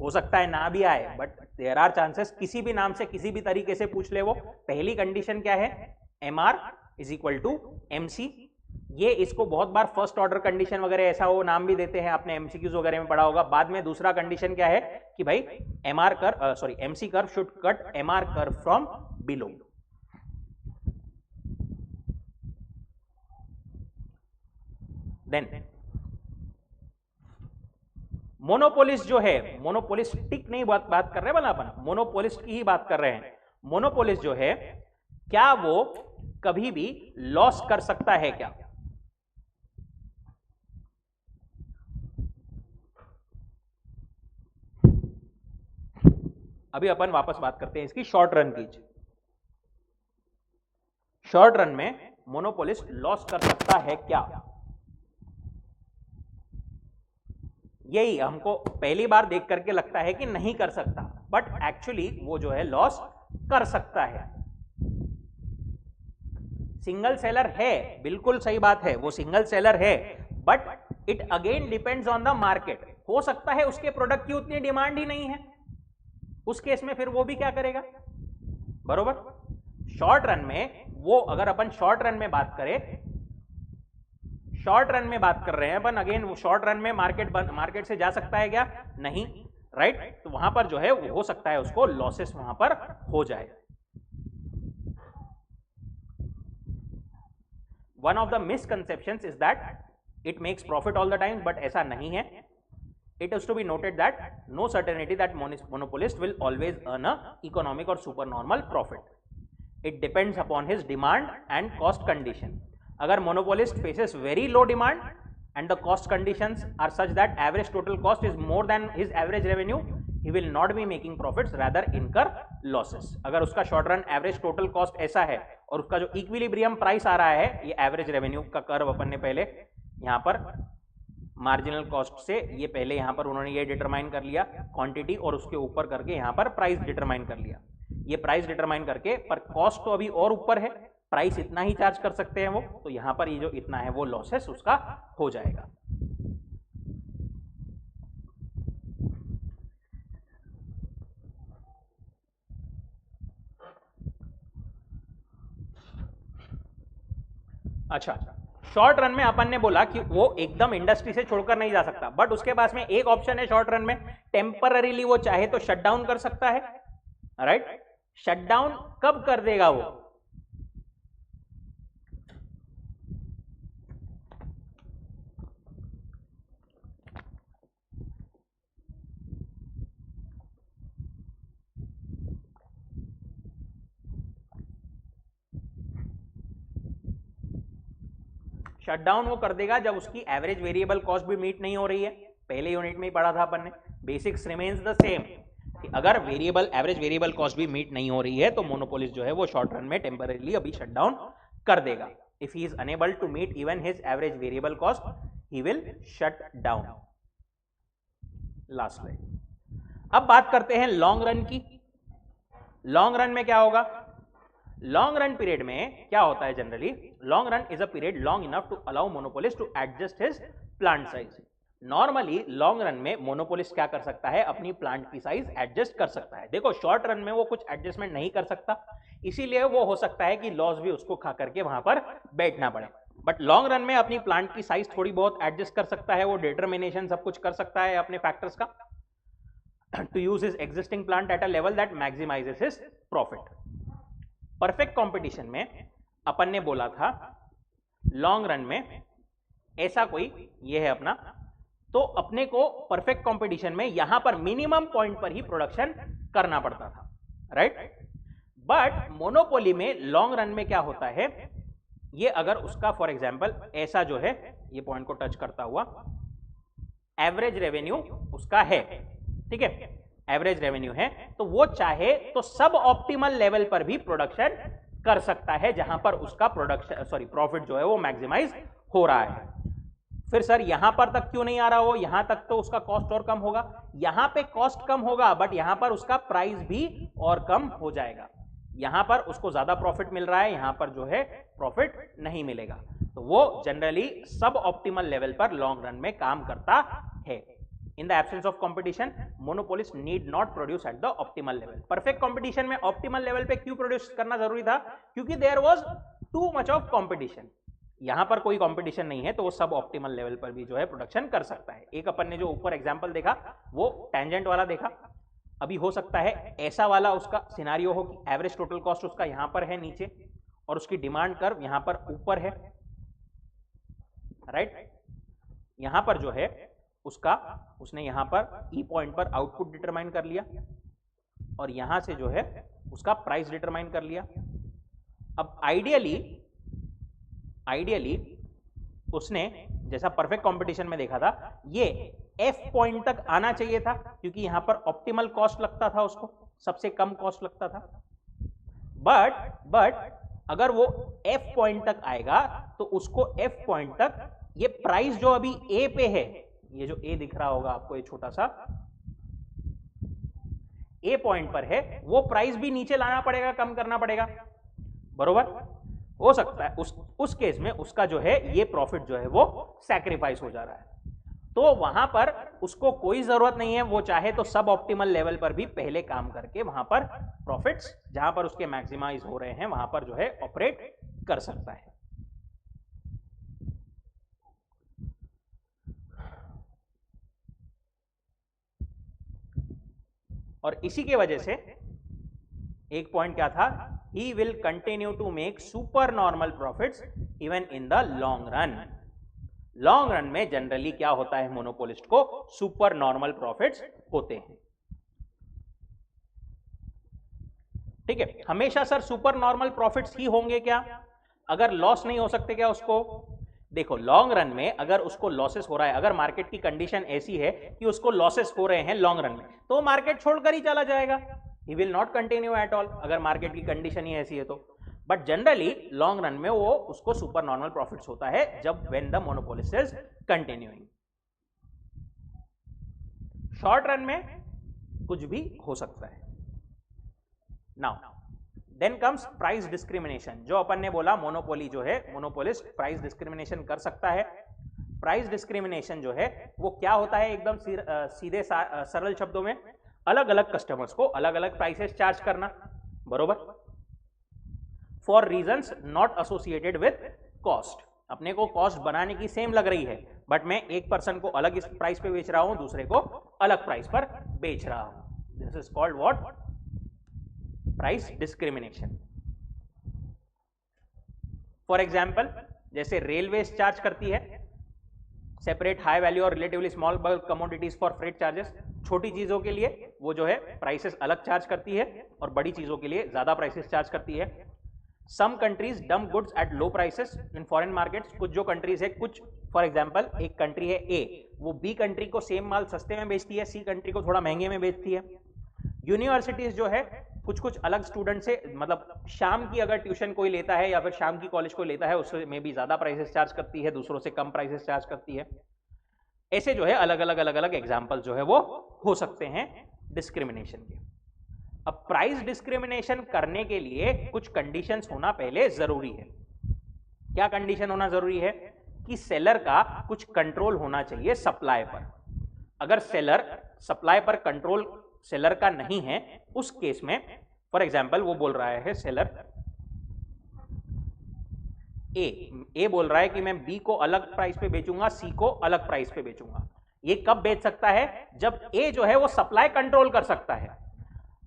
हो सकता है ना भी आए, बट देयर आर चांसेस किसी भी नाम से किसी भी तरीके से पूछ ले वो। पहली कंडीशन क्या है? MR is equal to MC. ये इसको बहुत बार फर्स्ट ऑर्डर कंडीशन वगैरह ऐसा वो नाम भी देते हैं, आपने एमसीक्यूज वगैरह में पढ़ा होगा। बाद में दूसरा कंडीशन क्या है कि भाई MR curve sorry MC curve should cut MR curve from below. Then monopolist जो है, मोनोपोलिस्टिक नहीं बात कर रहे हैं, अपन मोनोपोलिस्ट की ही बात कर रहे हैं। मोनोपोलिस्ट जो है क्या वो कभी भी लॉस कर सकता है क्या? अभी अपन वापस बात करते हैं इसकी शॉर्ट रन की। शॉर्ट रन में मोनोपोलिस्ट लॉस कर सकता है क्या? यही हमको पहली बार देख करके लगता है कि नहीं कर सकता, बट एक्चुअली वो जो है लॉस कर सकता है। सिंगल सेलर है, बिल्कुल सही बात है, वो सिंगल सेलर है, but it again depends on the market. हो सकता है उसके प्रोडक्ट की उतनी डिमांड ही नहीं है, उस केस में फिर वो भी क्या करेगा? बरोबर। शॉर्ट रन में वो, अगर अपन शॉर्ट रन में बात करें, शॉर्ट रन में बात कर रहे हैं अपन, अगेन वो शॉर्ट रन में मार्केट से जा सकता है क्या? नहीं, राइट। तो वहां पर जो है वो हो सकता है उसको लॉसेस वहां पर हो जाए। One of the misconceptions is that it makes profit all the time, but ऐसा नहीं है। It is to be noted that no certainty that monopolist will always earn a economic or supernormal profit. It depends upon his demand and cost condition. अगर monopolist faces very low demand and the cost conditions are such that average total cost is more than his average revenue, he will not be making profits rather इनकर लॉसेस। अगर उसका short run average total cost ऐसा है और उसका जो इक्विलिब्रियम प्राइस आ रहा है, ये एवरेज रेवेन्यू का कर्व अपन ने पहले यहां पर मार्जिनल कॉस्ट से ये पहले यहां पर उन्होंने ये डिटरमाइन कर लिया क्वांटिटी, और उसके ऊपर करके यहां पर प्राइस डिटरमाइन कर लिया। ये प्राइस डिटरमाइन करके, पर कॉस्ट तो अभी और ऊपर है, प्राइस इतना ही चार्ज कर सकते हैं वो, तो यहां पर ये जो इतना है वो लॉसेस उसका हो जाएगा। अच्छा, शॉर्ट रन में अपन ने बोला कि वो एकदम इंडस्ट्री से छोड़कर नहीं जा सकता, बट उसके पास में एक ऑप्शन है शॉर्ट रन में, टेम्पररीली वो चाहे तो शट डाउन कर सकता है, राइट? शट डाउन कब कर देगा वो? शटडाउन वो कर देगा जब उसकी एवरेज वेरिएबल कॉस्ट भी मीट नहीं हो रही है। पहले यूनिट में ही पढ़ा था अपन ने, बेसिक्स रिमेन्स द सेम, कि अगर एवरेज वेरिएबल कॉस्ट भी मीट नहीं हो रही है तो मोनोपोलिस्ट जो है वो शॉर्ट रन में टेम्पररीली अभी शटडाउन कर देगा। If he is unable to meet even his average variable cost, he will shut down. Last slide. अब बात करते हैं लॉन्ग रन की। लॉन्ग रन में क्या होगा? लॉन्ग रन पीरियड में क्या होता है generally? Long run is a period long enough to allow monopolist to adjust his plant size. Normally long run में मोनोपोलिस्ट क्या कर सकता है? अपनी प्लांट की साइज एडजस्ट कर सकता है। देखो शॉर्ट रन में वो कुछ एडजस्टमेंट नहीं कर सकता, इसीलिए वो हो सकता है कि लॉस भी उसको खा करके वहां पर बैठना पड़े। बट लॉन्ग रन में अपनी प्लांट की साइज थोड़ी बहुत एडजस्ट कर सकता है, वो डिटरमिनेशन सब कुछ कर सकता है अपने फैक्टर्स का, to use his existing plant at a level that maximizes his profit। Perfect competition में अपन ने बोला था लॉन्ग रन में ऐसा कोई, ये है अपना, तो अपने को परफेक्ट कंपटीशन में यहां पर मिनिमम पॉइंट पर ही प्रोडक्शन करना पड़ता था, राइट? बट मोनोपोली में लॉन्ग रन में क्या होता है, ये अगर उसका फॉर एग्जांपल ऐसा जो है ये पॉइंट को टच करता हुआ एवरेज रेवेन्यू उसका है, ठीक है, एवरेज रेवेन्यू है, तो वो चाहे तो सब ऑप्टिमल लेवल पर भी प्रोडक्शन कर सकता है जहां पर उसका प्रॉफिट जो है वो मैक्सिमाइज हो रहा है। फिर सर यहां पर तक क्यों नहीं आ रहा? वो यहां तक तो उसका कॉस्ट और कम होगा, यहां पे कॉस्ट कम होगा बट यहां पर उसका प्राइस भी और कम हो जाएगा। यहां पर उसको ज्यादा प्रॉफिट मिल रहा है, यहां पर जो है प्रॉफिट नहीं मिलेगा, तो वो जनरली सब ऑप्टिमल लेवल पर लॉन्ग रन में काम करता है। In the absence of competition, monopolist need not produce at the optimal level। perfect competition में optimal level पे क्यों प्रोड्यूस करना जरूरी था? क्योंकि there was too much of competition। यहां पर कोई कंपटीशन नहीं है तो वो सब ऑप्टिमल लेवल पर भी जो है प्रोडक्शन कर सकता है। एक अपन ने जो ऊपर एग्जांपल देखा वो टेंजेंट वाला देखा, अभी हो सकता है ऐसा वाला उसका सिनारियो हो कि एवरेज टोटल कॉस्ट उसका यहां पर है नीचे और उसकी डिमांड कर्व यहां पर ऊपर है, राइट? यहां पर जो है उसने यहां पर ई पॉइंट पर आउटपुट डिटरमाइन कर लिया और यहां से जो है उसका प्राइस डिटरमाइन कर लिया। अब आइडियली उसने जैसा परफेक्ट कंपटीशन में देखा था ये एफ पॉइंट तक आना चाहिए था, क्योंकि यहां पर ऑप्टिमल कॉस्ट लगता था, उसको सबसे कम कॉस्ट लगता था। बट अगर वो एफ पॉइंट तक आएगा तो उसको एफ पॉइंट तक ये प्राइस जो अभी ए पे है, ये जो ए दिख रहा होगा आपको, ये छोटा सा ए पॉइंट पर है, वो प्राइस भी नीचे लाना पड़ेगा, कम करना पड़ेगा, बरोबर? हो सकता है उस केस में उसका जो है ये प्रॉफिट जो है वो सैक्रिफाइस हो जा रहा है, तो वहां पर उसको कोई जरूरत नहीं है, वो चाहे तो सब ऑप्टिमल लेवल पर भी पहले काम करके वहां पर प्रॉफिट्स जहां पर उसके मैक्सिमाइज हो रहे हैं वहां पर जो है ऑपरेट कर सकता है। और इसी के वजह से एक पॉइंट क्या था, he will continue to make super normal profits even in the long run. Long run में जनरली क्या होता है, मोनोपोलिस्ट को सुपर नॉर्मल प्रॉफिट्स होते हैं, ठीक है? हमेशा सर सुपर नॉर्मल प्रॉफिट्स ही होंगे क्या? अगर लॉस नहीं हो सकते क्या उसको? देखो लॉन्ग रन में अगर उसको लॉसेस हो रहा है, अगर मार्केट की कंडीशन ऐसी है कि उसको लॉसेस हो रहे हैं लॉन्ग रन में, तो मार्केट छोड़कर ही चला जाएगा, ही will not continue at all, अगर मार्केट की कंडीशन ही ऐसी है तो। बट जनरली लॉन्ग रन में वो उसको सुपर नॉर्मल प्रॉफिट्स होता है जब when the monopolist is continuing. Short run में कुछ भी हो सकता है। Now then comes price discrimination, जो अपन ने बोला मोनोपोली जो है, मोनोपोलिस्ट प्राइस डिस्क्रिमिनेशन कर सकता है। प्राइस डिस्क्रिमिनेशन जो है वो क्या होता है, एकदम सीधे सरल शब्दों में अलग अलग कस्टमर्स को अलग अलग प्राइसेस चार्ज करना, बरोबर, for reasons not associated with cost. अपने को कॉस्ट बनाने की सेम लग रही है, बट मैं एक पर्सन को अलग इस प्राइस पे बेच रहा हूं, दूसरे को अलग प्राइस पर बेच रहा हूं। This is called what, price discrimination. For example जैसे रेलवेज चार्ज करती है सेपरेट हाई वैल्यू और relatively small bulk commodities for freight charges, छोटी चीजों के लिए वो जो है प्राइसेस अलग चार्ज करती है और बड़ी चीजों के लिए ज्यादा प्राइसेस चार्ज करती है। Some countries dump goods at low prices in foreign markets, कुछ जो कंट्रीज है, कुछ फॉर एग्जांपल एक कंट्री है ए, वो बी कंट्री को सेम माल सस्ते में बेचती है, सी कंट्री को थोड़ा महंगे में बेचती है। यूनिवर्सिटीज जो है कुछ कुछ अलग स्टूडेंट से, मतलब शाम की अगर ट्यूशन कोई लेता है या फिर शाम की कॉलेज को लेता है, उससे में भी ज्यादा प्राइसेस चार्ज करती है, दूसरों से कम प्राइसेस चार्ज करती है। ऐसे जो है अलग अलग एग्जाम्पल जो है वो हो सकते हैं डिस्क्रिमिनेशन के। अब प्राइस डिस्क्रिमिनेशन करने के लिए कुछ कंडीशंस होना पहले जरूरी है। क्या कंडीशन होना जरूरी है? कि सेलर का कुछ कंट्रोल होना चाहिए सप्लाई पर। अगर सेलर सप्लाई पर कंट्रोल सेलर का नहीं है, उस केस में फॉर एग्जांपल वो बोल रहा है, सेलर ए बोल रहा है कि मैं बी को अलग प्राइस पे बेचूंगा, सी को अलग प्राइस पे बेचूंगा। ये कब बेच सकता है? जब ए जो है वो सप्लाई कंट्रोल कर सकता है।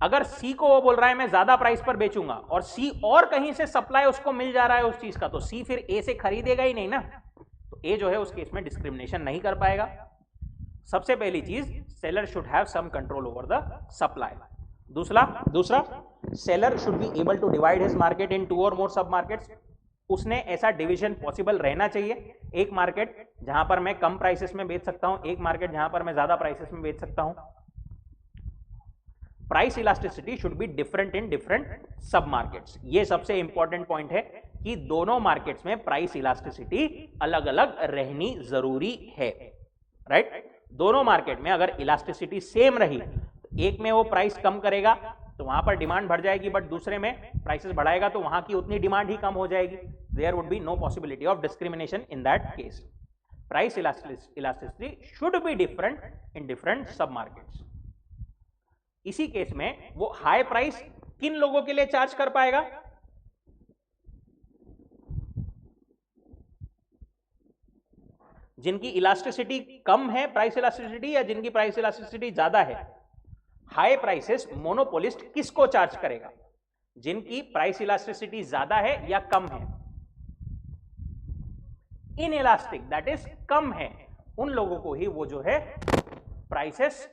अगर सी को वो बोल रहा है मैं ज्यादा प्राइस पर बेचूंगा और सी और कहीं से सप्लाई उसको मिल जा रहा है उस चीज का, तो सी फिर ए से खरीदेगा ही नहीं ना, तो ए जो है उस केस में डिस्क्रिमिनेशन नहीं कर पाएगा। सबसे पहली चीज, seller should have some control over the supply. दूसरा seller should be able to divide his market in 2 और मोर सब मार्केट्स। उसने ऐसा डिवीजन पॉसिबल रहना चाहिए, एक मार्केट जहां पर मैं कम प्राइसेस में बेच सकता हूं, एक मार्केट जहां पर मैं ज्यादा प्राइसेस में बेच सकता हूं। Price elasticity should be different in different sub markets. ये सबसे इंपॉर्टेंट पॉइंट है कि दोनों मार्केट्स में प्राइस इलास्टिसिटी अलग अलग रहनी जरूरी है, राइट? दोनों मार्केट में अगर इलास्टिसिटी सेम रही, तो एक में वो प्राइस कम करेगा तो वहां पर डिमांड बढ़ जाएगी, बट दूसरे में प्राइसेस बढ़ाएगा तो वहां की उतनी डिमांड ही कम हो जाएगी। There would be no possibility of discrimination in that case. Price elasticity should be different in different sub markets. इसी केस में वो हाई प्राइस किन लोगों के लिए चार्ज कर पाएगा? जिनकी इलास्टिसिटी कम है प्राइस इलास्टिसिटी, या जिनकी प्राइस इलास्टिसिटी ज्यादा है। हाई प्राइसेस मोनोपोलिस्ट किसको चार्ज करेगा? जिनकी प्राइस इलास्टिसिटी ज्यादा है या कम है? इनइलास्टिक, दैट इज कम है, उन लोगों को ही वो जो है प्राइसेस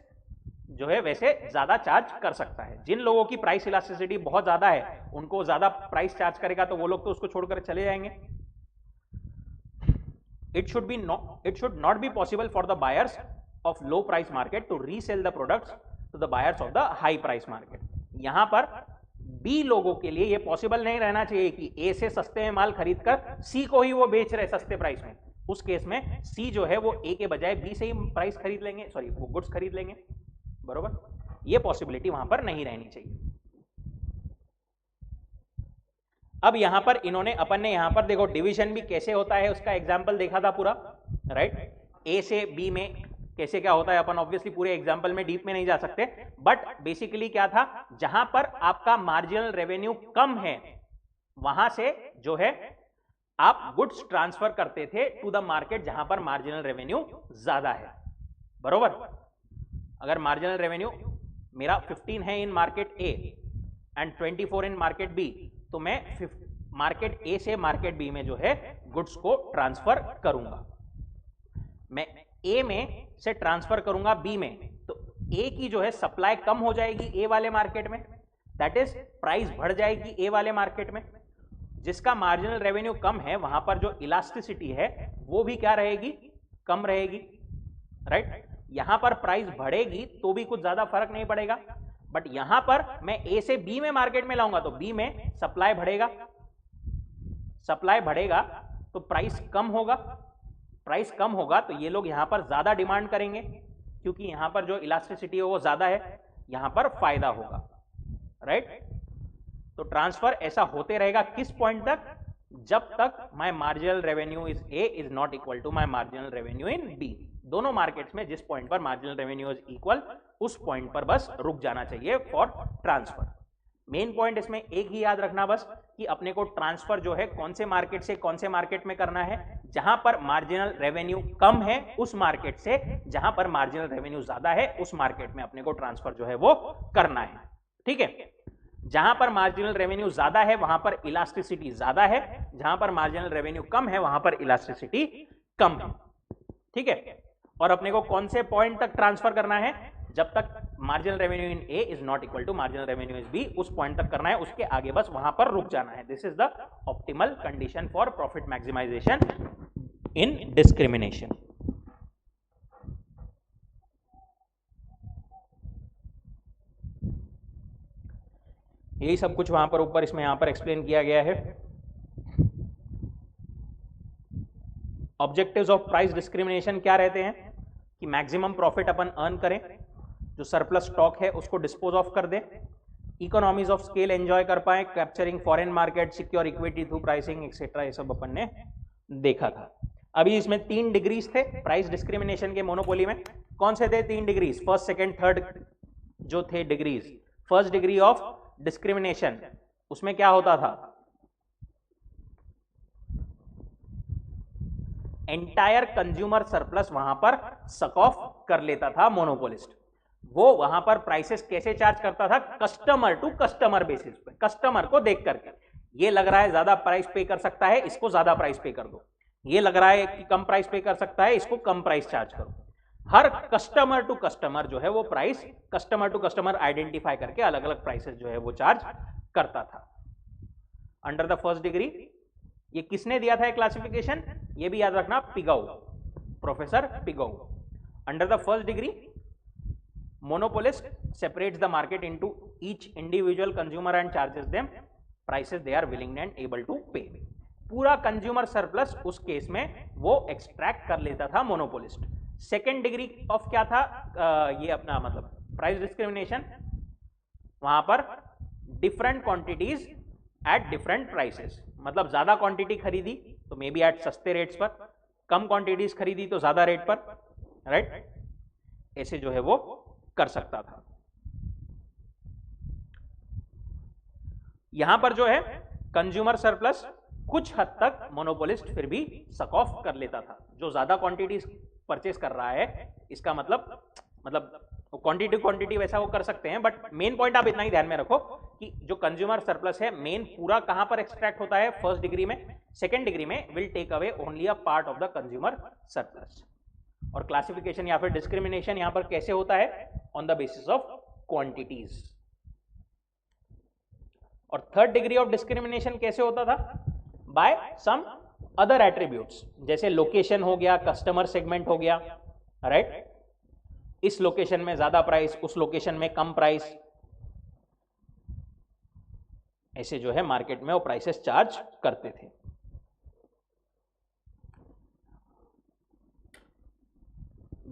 जो है वैसे ज्यादा चार्ज कर सकता है। जिन लोगों की प्राइस इलास्टिसिटी बहुत ज्यादा है उनको ज्यादा प्राइस चार्ज करेगा तो वो लोग तो उसको छोड़कर चले जाएंगे। It should not be possible for the buyers of low price market to resell the products to the buyers of the high price market। यहां पर बी लोगों के लिए यह पॉसिबल नहीं रहना चाहिए कि ए से सस्ते में माल खरीदकर सी को ही वो बेच रहे सस्ते प्राइस में। उस केस में सी जो है वो ए के बजाय बी से ही प्राइस खरीद लेंगे, सॉरी वो गुड्स खरीद लेंगे, बरोबर? ये पॉसिबिलिटी वहां पर नहीं रहनी चाहिए। अब यहां पर इन्होंने, अपन ने यहां पर देखो डिवीजन भी कैसे होता है उसका एग्जांपल देखा था पूरा, राइट? ए से बी में कैसे क्या होता है, अपन ऑब्वियसली पूरे एग्जांपल में डीप में नहीं जा सकते, बट बेसिकली क्या था, जहां पर आपका मार्जिनल रेवेन्यू कम है वहां से जो है आप गुड्स ट्रांसफर करते थे टू द मार्केट जहां पर मार्जिनल रेवेन्यू ज्यादा है, बरोबर? अगर मार्जिनल रेवेन्यू मेरा 15 है in market A and 24 in market B, तो मैं मार्केट ए से मार्केट बी में जो है गुड्स को ट्रांसफर करूंगा। मैं ए में से ट्रांसफर करूंगा बी में, तो ए की जो है सप्लाई कम हो जाएगी ए वाले मार्केट में, दैट इज प्राइस बढ़ जाएगी ए वाले मार्केट में। जिसका मार्जिनल रेवेन्यू कम है वहां पर जो इलास्टिसिटी है वो भी क्या रहेगी, कम रहेगी, राइट। यहां पर प्राइस बढ़ेगी तो भी कुछ ज्यादा फर्क नहीं पड़ेगा, बट यहां पर मैं ए से बी में मार्केट में लाऊंगा तो बी में सप्लाई बढ़ेगा, सप्लाई बढ़ेगा तो प्राइस कम होगा, प्राइस कम होगा तो ये लोग यहां पर ज्यादा डिमांड करेंगे क्योंकि यहां पर जो इलास्टिसिटी है वो ज्यादा है, यहां पर फायदा होगा, राइट। तो ट्रांसफर ऐसा होते रहेगा किस पॉइंट तक, जब तक my marginal revenue is A is not equal to my marginal revenue in B. दोनों मार्केट्स में जिस पॉइंट पर मार्जिनल रेवेन्यू इज इक्वल उस पॉइंट पर बस रुक जाना चाहिए फॉर ट्रांसफर। मेन पॉइंट इसमें एक ही याद रखना बस कि अपने को ट्रांसफर जो है कौन से मार्केट से कौन से मार्केट में करना है, जहां पर मार्जिनल रेवेन्यू कम है उस मार्केट से जहां पर मार्जिनल रेवेन्यू ज्यादा है उस मार्केट में अपने को ट्रांसफर जो है वो करना है, ठीक है। जहां पर मार्जिनल रेवेन्यू ज्यादा है वहां पर इलास्टिसिटी ज्यादा है, जहां पर मार्जिनल रेवेन्यू कम है वहां पर इलास्टिसिटी कम है, ठीक है। और अपने को कौन से पॉइंट तक ट्रांसफर करना है, जब तक marginal revenue in A is not equal to marginal revenue is B, उस पॉइंट तक करना है, उसके आगे बस वहां पर रुक जाना है। This is the optimal condition for profit maximisation in discrimination. यही सब कुछ वहां पर ऊपर इसमें यहां पर एक्सप्लेन किया गया है। ऑब्जेक्टिव्स ऑफ प्राइस डिस्क्रिमिनेशन क्या रहते हैं कि मैक्सिमम प्रॉफिट अपन अर्न करें, जो सरप्लस स्टॉक है उसको डिस्पोज ऑफ कर दे, इकोनॉमीज ऑफ स्केल एंजॉय कर पाए, capturing foreign market, secure equity through pricing etcetera, ये सब अपन ने देखा था। अभी इसमें 3 डिग्रीज थे प्राइस डिस्क्रिमिनेशन के मोनोपोली में। कौन से थे 3 डिग्रीज, फर्स्ट सेकंड थर्ड जो थे degrees. First degree of discrimination उसमें क्या होता था, एंटायर कंज्यूमर सरप्लस वहां पर सक ऑफ कर लेता था मोनोपोलिस्ट। वो वहां पर प्राइसेस कैसे चार्ज करता था, कस्टमर टू कस्टमर बेसिस पे, कस्टमर को देख करके, ये लग रहा है ज्यादा प्राइस पे कर सकता है इसको ज्यादा प्राइस पे कर दो, ये लग रहा है कि कम प्राइस पे कर सकता है इसको कम प्राइस चार्ज करो। हर कस्टमर टू कस्टमर जो है वो price customer to customer identify करके अलग अलग प्राइसेस जो है वो चार्ज करता था अंडर द फर्स्ट डिग्री। ये किसने दिया था क्लासिफिकेशन, ये भी याद रखना, Pigou, professor Pigou. Under the first degree monopolist separates the market into each individual consumer and charges them prices they are willing and able to pay। पूरा कंज्यूमर सरप्लस उस केस में वो एक्सट्रैक्ट कर लेता था मोनोपोलिस्ट। सेकेंड डिग्री ऑफ क्या था, ये अपना मतलब प्राइस डिस्क्रिमिनेशन, वहां पर different quantities at different prices, मतलब ज्यादा क्वांटिटी खरीदी तो मे बी एट सस्ते रेट्स पर, कम क्वांटिटीज खरीदी तो ज्यादा रेट पर, राइट, ऐसे जो है वो कर सकता था। यहां पर जो है कंज्यूमर सरप्लस कुछ हद तक मोनोपोलिस्ट फिर भी सक ऑफ कर लेता था। जो ज्यादा क्वांटिटी परचेस कर रहा है इसका मतलब क्वांटिटी क्वांटिटी वैसा वो कर सकते हैं, बट मेन पॉइंट आप इतना ही ध्यान में रखो कि जो कंज्यूमर सरप्लस है मेन पूरा कहां पर एक्सट्रैक्ट होता है, फर्स्ट डिग्री में। सेकेंड डिग्री में will take away only a part of the consumer surplus. और क्लासिफिकेशन या फिर डिस्क्रिमिनेशन यहां पर कैसे होता है, on the basis of quantities. और थर्ड डिग्री ऑफ डिस्क्रिमिनेशन कैसे होता था, बाय सम अदर एट्रीब्यूट्स, जैसे लोकेशन हो गया, कस्टमर सेगमेंट हो गया, राइट, इस लोकेशन में ज्यादा प्राइस उस लोकेशन में कम प्राइस, ऐसे जो है मार्केट में वो प्राइसेस चार्ज करते थे।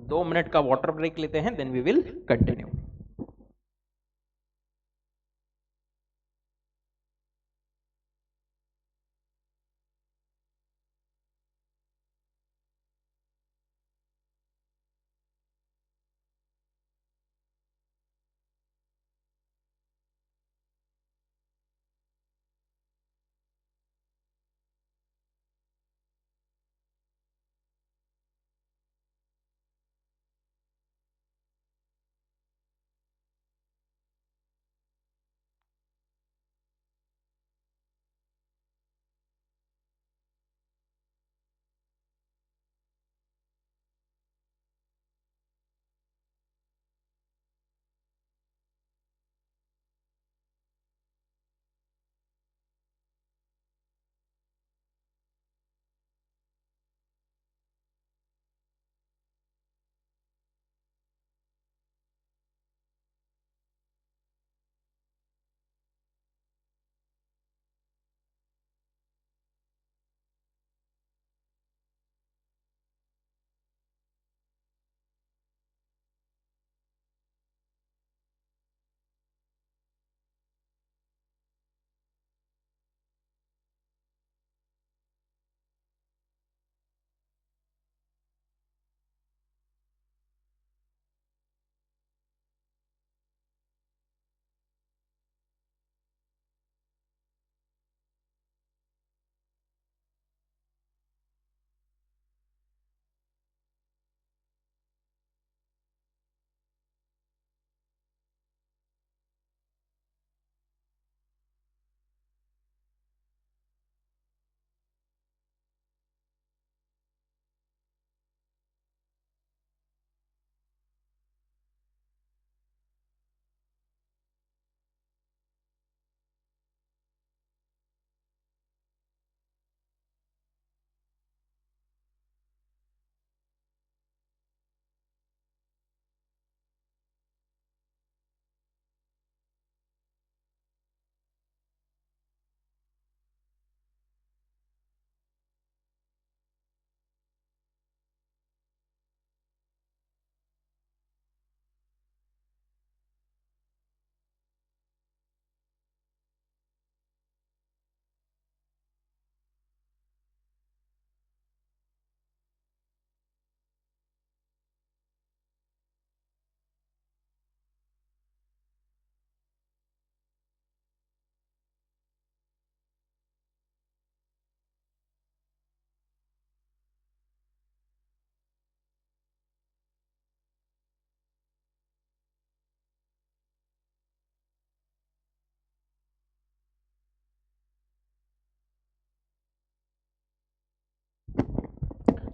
2 मिनट का वाटर ब्रेक लेते हैं, देन वी विल कंटिन्यू।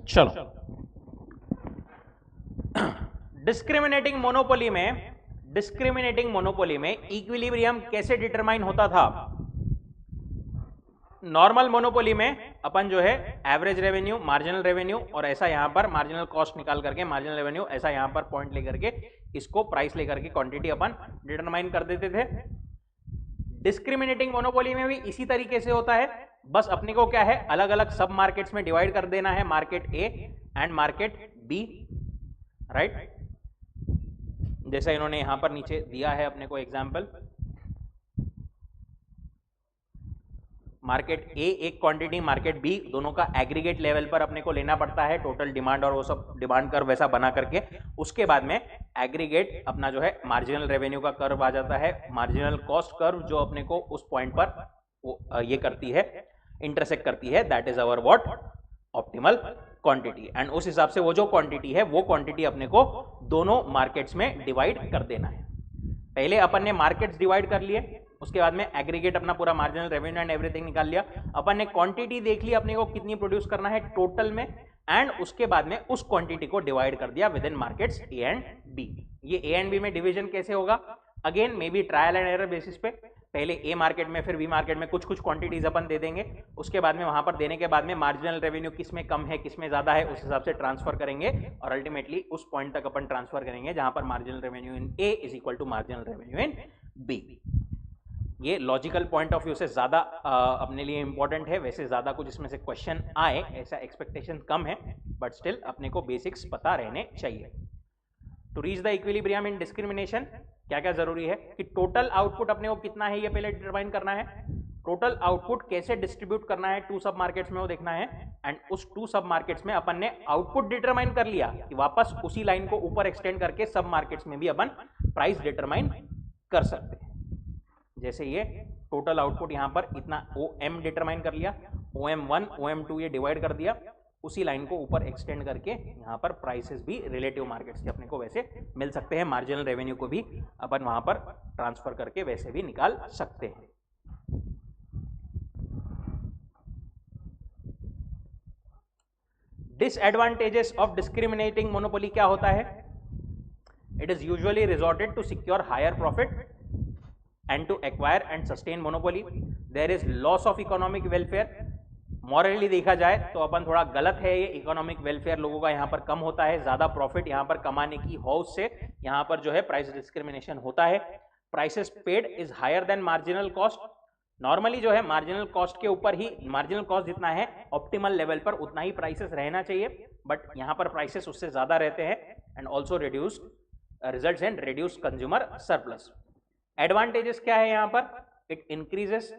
चलो, डिस्क्रिमिनेटिंग मोनोपोली में इक्विलिब्रियम कैसे डिटरमाइन होता था? नॉर्मल मोनोपोली में अपन जो है एवरेज रेवेन्यू, मार्जिनल रेवेन्यू और ऐसा यहां पर मार्जिनल कॉस्ट निकाल करके, मार्जिनल रेवेन्यू ऐसा यहां पर पॉइंट लेकर के, इसको प्राइस लेकर के क्वांटिटी अपन डिटरमाइन कर देते थे। डिस्क्रिमिनेटिंग मोनोपोली में भी इसी तरीके से होता है, बस अपने को क्या है, अलग अलग सब मार्केट्स में डिवाइड कर देना है, market A and market B, right. जैसा इन्होंने यहां पर नीचे दिया है अपने को एग्जांपल, मार्केट ए एक क्वांटिटी, मार्केट बी, दोनों का एग्रीगेट लेवल पर अपने को लेना पड़ता है टोटल डिमांड और वो सब डिमांड कर्व वैसा बना करके, उसके बाद में एग्रीगेट अपना जो है मार्जिनल रेवेन्यू का कर्व आ जाता है, मार्जिनल कॉस्ट कर्व जो अपने को उस पॉइंट पर वो ये करती है, इंटरसेक्ट करती है, that is our what optimal quantity. And उस हिसाब से वो जो क्वांटिटी है वो क्वांटिटी अपने को दोनों मार्केट्स में डिवाइड कर देना है। पहले अपन ने मार्केट्स डिवाइड कर लिए, उसके बाद में एग्रीगेट अपना पूरा मार्जिनल रेवेन्यू एंड एवरीथिंग निकाल लिया, अपन ने क्वांटिटी देख ली अपने को कितनी प्रोड्यूस करना है टोटल में, एंड उसके बाद में उस क्वांटिटी को डिवाइड कर दिया with in markets A and B. ये ए एंड बी में डिवीजन कैसे होगा? Again may be trial and error basis पे, पहले ए मार्केट में फिर बी मार्केट में कुछ कुछ क्वांटिटीज अपन दे देंगे, उसके बाद में वहां पर देने के बाद में मार्जिनल रेवेन्यू किस में कम है किस में ज्यादा है उस हिसाब से ट्रांसफर करेंगे, और अल्टीमेटली उस पॉइंट तक अपन ट्रांसफर करेंगे जहां पर marginal revenue in A is equal to marginal revenue in B. ये लॉजिकल पॉइंट ऑफ व्यू से ज्यादा अपने लिए इंपॉर्टेंट है, वैसे ज्यादा कुछ इसमें से क्वेश्चन आए ऐसा एक्सपेक्टेशन कम है, बट स्टिल अपने को बेसिक्स पता रहने चाहिए। To reach the equilibrium in discrimination क्या क्या जरूरी है कि टोटल आउटपुट अपने को कितना है ये पहले डिटरमाइन करना है, टोटल आउटपुट कैसे डिस्ट्रीब्यूट करना है टू सब मार्केट्स में वो देखना है, एंड उस टू सब मार्केट्स में अपन ने आउटपुट डिटरमाइन कर लिया कि वापस उसी लाइन को ऊपर एक्सटेंड करके सब मार्केट्स में भी अपन प्राइस डिटरमाइन कर सकते हैं। जैसे ये टोटल आउटपुट यहां पर इतना OM डिटरमाइन कर लिया, OM1 OM2 ये डिवाइड कर दिया, उसी लाइन को ऊपर एक्सटेंड करके यहां पर प्राइसेस भी रिलेटिव मार्केट्स के अपने को वैसे मिल सकते हैं, मार्जिनल रेवेन्यू को भी अपन वहां पर ट्रांसफर करके वैसे भी निकाल सकते हैं। डिसएडवांटेजेस ऑफ डिस्क्रिमिनेटिंग मोनोपोली क्या होता है? It is usually resorted to secure higher profit and to acquire and sustain monopoly. There is loss of economic welfare. Morally देखा जाए तो अपन थोड़ा गलत है, ये इकोनॉमिक वेलफेयर लोगों का यहाँ पर कम होता है, ज्यादा प्रॉफिट यहाँ पर कमाने की हौस से यहाँ पर जो है प्राइस डिस्क्रिमिनेशन होता है। Prices paid is higher than marginal cost. Normally जो है मार्जिनल कॉस्ट के ऊपर ही, मार्जिनल कॉस्ट जितना है ऑप्टिमल लेवल पर उतना ही प्राइसेस रहना चाहिए, बट यहाँ पर प्राइसेस उससे ज्यादा रहते हैं, and also reduce results in reduce consumer surplus. Advantages क्या है यहाँ पर? It increases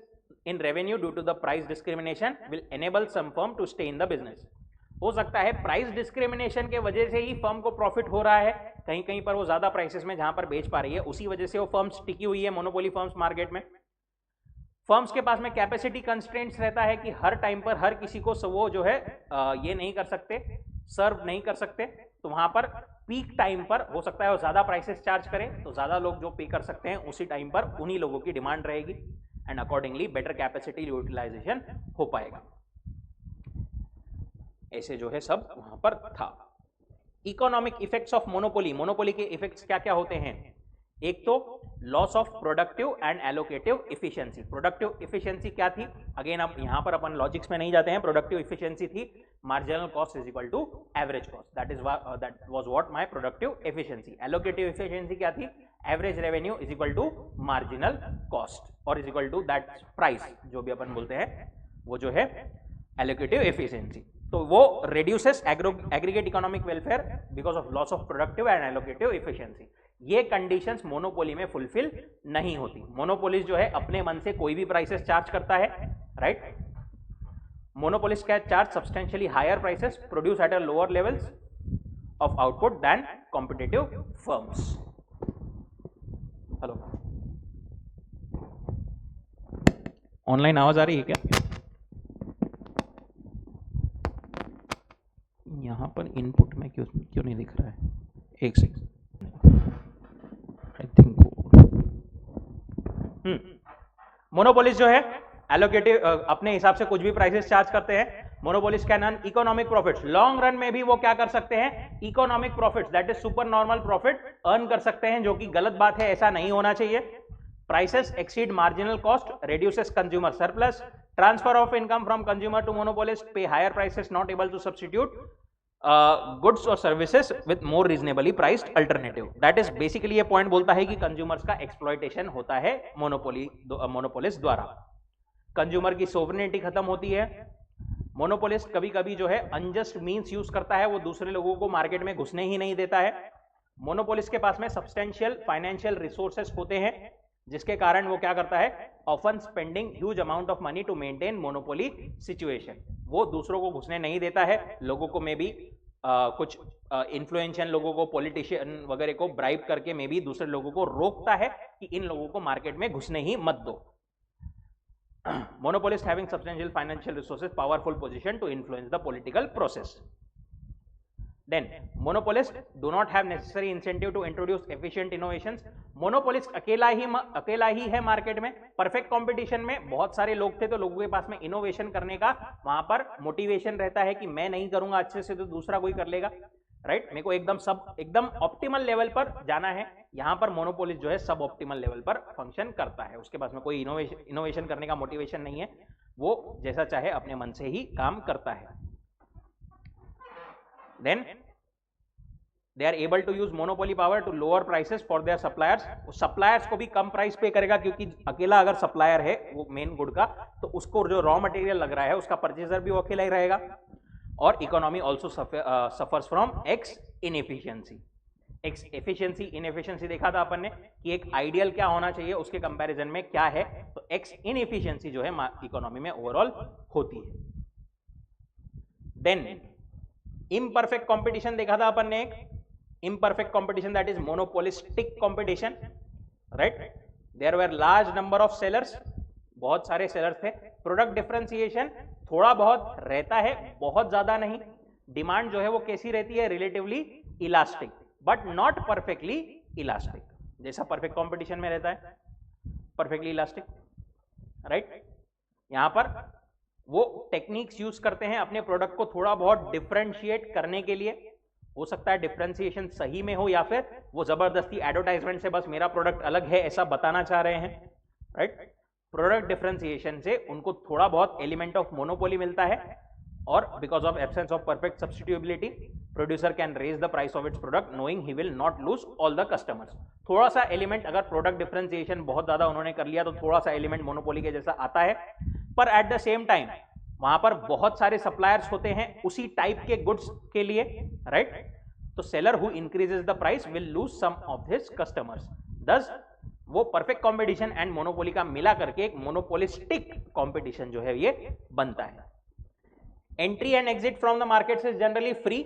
in revenue due to the price discrimination will enable some firm to stay in the business. हो सकता है प्राइस डिस्क्रिमिनेशन के वजह से ही फर्म को प्रॉफिट हो रहा है, कहीं कहीं पर वो ज्यादा प्राइसेस में जहां पर बेच पा रही है, उसी वजह से वो फर्म्स टिकी हुई है मोनोपोली फर्म्स मार्केट में। फर्म्स के पास में कैपेसिटी कंस्ट्रेंट्स रहता है कि हर टाइम पर हर किसी को वो जो है ये नहीं कर सकते, सर्व नहीं कर सकते, तो वहां पर पीक टाइम पर हो सकता है वो ज्यादा प्राइसेस चार्ज करें, तो ज्यादा लोग जो पे कर सकते हैं उसी टाइम पर उन्हीं लोगों की डिमांड रहेगी, and accordingly better capacity utilisation हो पाएगा। ऐसे जो है सब वहां पर था। Economic effects of monopoly, monopoly के इफेक्ट्स क्या क्या होते हैं? एक तो loss of productive and allocative efficiency. Productive efficiency क्या थी? अगेन अब यहां पर अपन लॉजिक्स में नहीं जाते हैं, प्रोडक्टिव इफिशिएंसी थी marginal cost is equal to average cost, that was what my productive efficiency. Allocative efficiency क्या थी? Average revenue is equal to marginal cost और is equal to that price, जो भी अपन बोलते हैं वो जो है एलोकेटिव एफिशिएंसी। तो वो reduces aggregate economic welfare because of loss of productive and allocative efficiency. ये कंडीशंस मोनोपोली में फुलफिल नहीं होती। मोनोपोलिस्ट जो है अपने मन से कोई भी प्राइसेस चार्ज करता है, right? Monopolist can charge substantially higher prices, produce at a lower levels of output than competitive firms. Hello, online आवाज आ रही है क्या? यहां पर इनपुट में क्यों नहीं दिख रहा है? एक सेकंड, आई थिंक मोनोपोलिस्ट जो है एलोकेटिव अपने हिसाब से कुछ भी प्राइसेस चार्ज करते हैं, monopolist can earn economic profits, long run में भी वो क्या कर सकते हैं, economic profits that is super normal profit earn कर सकते हैं, जो कि गलत बात है, ऐसा नहीं होना चाहिए। Prices exceed marginal cost, reduces consumer surplus, transfer of income from consumer to monopolist, pay higher prices, not able to substitute goods और services with more reasonably priced alternative. That is basically ये पॉइंट बोलता है कि कंज्यूमर्स का एक्सप्लॉयटेशन होता है मोनोपोलिस्ट द्वारा, कंज्यूमर की सोवरेनिटी खत्म होती है। मोनोपोलिस्ट कभी कभी जो है अनजस्ट मींस यूज करता है, वो दूसरे लोगों को मार्केट में घुसने ही नहीं देता है। मोनोपोलिस्ट के पास में सब्सटेंशियल फाइनेंशियल रिसोर्सेस होते हैं, जिसके कारण वो क्या करता है, often spending huge amount of money to maintain monopoly situation. वो दूसरों को घुसने नहीं देता है, लोगों को में भी कुछ इन्फ्लुएंशियल लोगों को, पॉलिटिशियन वगैरह को ब्राइब करके में भी दूसरे लोगों को रोकता है कि इन लोगों को मार्केट में घुसने ही मत दो। Monopolist having substantial financial resources, powerful position to influence the political process. Then monopolists do not have necessary incentive to introduce efficient innovations. Monopolist अकेला ही है मार्केट में। परफेक्ट कंपटीशन में बहुत सारे लोग थे, तो लोगों के पास में इनोवेशन करने का वहां पर मोटिवेशन रहता है कि मैं नहीं करूंगा अच्छे से तो दूसरा कोई कर लेगा, राइट। मेरे को एकदम ऑप्टिमल लेवल पर जाना है। यहां पर मोनोपोलिस्ट जो है सब ऑप्टिमल लेवल पर फंक्शन करता है, उसके पास में कोई इनोवेशन करने का मोटिवेशन नहीं है, वो जैसा चाहे अपने मन से ही काम करता है। Then they are able to use monopoly power to lower prices for their suppliers. Suppliers को भी कम प्राइस पे करेगा, क्योंकि अकेला अगर सप्लायर है वो मेन गुड का, तो उसको जो रॉ मटेरियल लग रहा है उसका परचेजर भी वो अकेला ही रहेगा। और economy also suffers from x inefficiency. X efficiency inefficiency देखा था अपन ने कि एक आइडियल क्या होना चाहिए, उसके कंपैरिजन में क्या है, तो एक्स इनएफिशिएंसी जो है इकोनॉमी में ओवरऑल होती है। देन इम्परफेक्ट कंपटीशन देखा था अपन ने, एक imperfect competition that is monopolistic competition, right. There were large number of sellers, बहुत सारे सेलर्स थे। प्रोडक्ट डिफरेंशिएशन थोड़ा बहुत रहता है, बहुत ज्यादा नहीं। डिमांड जो है वो कैसी रहती है, relatively elastic but not perfectly elastic, जैसा परफेक्ट कंपटीशन में रहता है, परफेक्टली इलास्टिक, राइट। यहां पर वो टेक्निक्स यूज करते हैं अपने प्रोडक्ट को थोड़ा बहुत डिफरेंशिएट करने के लिए। हो सकता है डिफरेंशिएशन सही में हो, या फिर वो जबरदस्ती एडवर्टाइजमेंट से बस मेरा प्रोडक्ट अलग है ऐसा बताना चाह रहे हैं, राइट। प्रोडक्ट डिफरेंशिएशन से उनको थोड़ा बहुत एलिमेंट ऑफ मोनोपोली मिलता है, और because of absence of perfect substitutability producer can raise the price of its product knowing he will not lose all the customers. थोड़ा सा एलिमेंट, अगर प्रोडक्ट डिफरेंशिएशन बहुत ज्यादा उन्होंने कर लिया तो थोड़ा सा एलिमेंट मोनोपोली के जैसा आता है, पर एट द सेम टाइम वहां पर बहुत सारे सप्लायर्स होते हैं उसी टाइप के गुड्स के लिए, राइट। तो seller who increases the price will lose some of his customers. Thus वो परफेक्ट कॉम्पिटिशन एंड मोनोपोली का मिला करके एक मोनोपोलिस्टिक कॉम्पिटिशन जो है ये बनता है। Entry and exit from the market is generally free,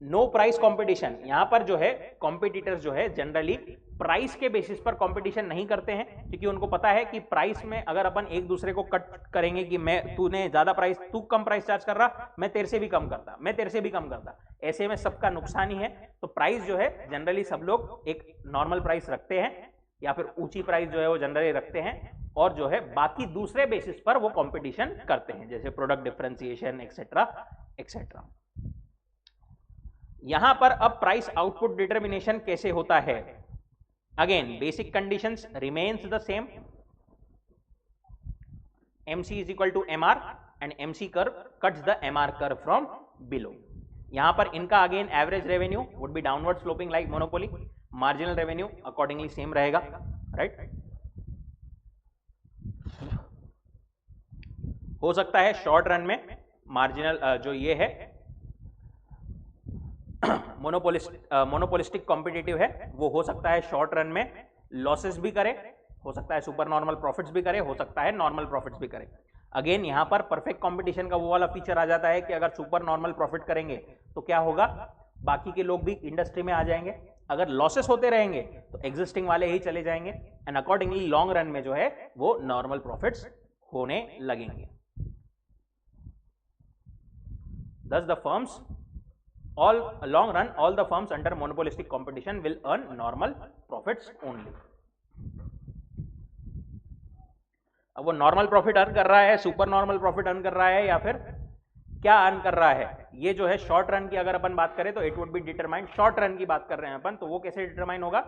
no price competition. यहां पर जो है कॉम्पिटिटर्स जो है जनरली प्राइस के बेसिस पर कंपटीशन नहीं करते हैं, क्योंकि उनको पता है कि प्राइस में अगर अपन एक दूसरे को कट करेंगे कि मैं, तूने ज्यादा प्राइस, तू कम प्राइस चार्ज कर रहा, मैं तेरे से भी कम करता, मैं तेरे से भी कम करता, ऐसे में सबका नुकसान ही है। तो प्राइस जो है जनरली सब लोग एक नॉर्मल प्राइस रखते हैं, या फिर ऊंची प्राइस जो है वो जनरली रखते हैं, और जो है बाकी दूसरे बेसिस पर वो कंपटीशन करते हैं, जैसे प्रोडक्ट डिफरेंशिएशन एक्सेट्रा एक्सेट्रा। यहां पर अब प्राइस आउटपुट डिटर्मिनेशन कैसे होता है? Again basic conditions remains the same, MC is equal to MR and MC curve cuts the MR curve from below. यहां पर इनका again average revenue would be downward sloping like monopoly, marginal revenue accordingly same रहेगा, राइट। हो सकता है शॉर्ट रन में मार्जिनल जो ये है मोनोपोलिस्टिक कॉम्पिटिटिव है, वो हो सकता है शॉर्ट रन में लॉसेस भी करे, हो सकता है सुपर नॉर्मल प्रॉफिट्स भी करे, हो सकता है नॉर्मल प्रॉफिट्स भी करे। अगेन यहां पर परफेक्ट कंपटीशन का वो वाला फीचर आ जाता है कि अगर सुपर नॉर्मल प्रॉफिट करेंगे तो क्या होगा, बाकी के लोग भी इंडस्ट्री में आ जाएंगे। अगर लॉसेस होते रहेंगे तो एग्जिस्टिंग वाले ही चले जाएंगे, एंड अकॉर्डिंगली लॉन्ग रन में जो है वो नॉर्मल प्रॉफिट्स होने लगेंगे। Thus the firms all long run all the firms under monopolistic competition will earn normal profits only। अब वो नॉर्मल प्रॉफिट अर्न कर रहा है, सुपर नॉर्मल प्रॉफिट अर्न कर रहा है, या फिर क्या अर्न कर रहा है, ये जो है शॉर्ट रन की अगर अपन बात करें तो it would be determined, short run की बात कर रहे हैं अपन, तो वो कैसे डिटरमाइन होगा,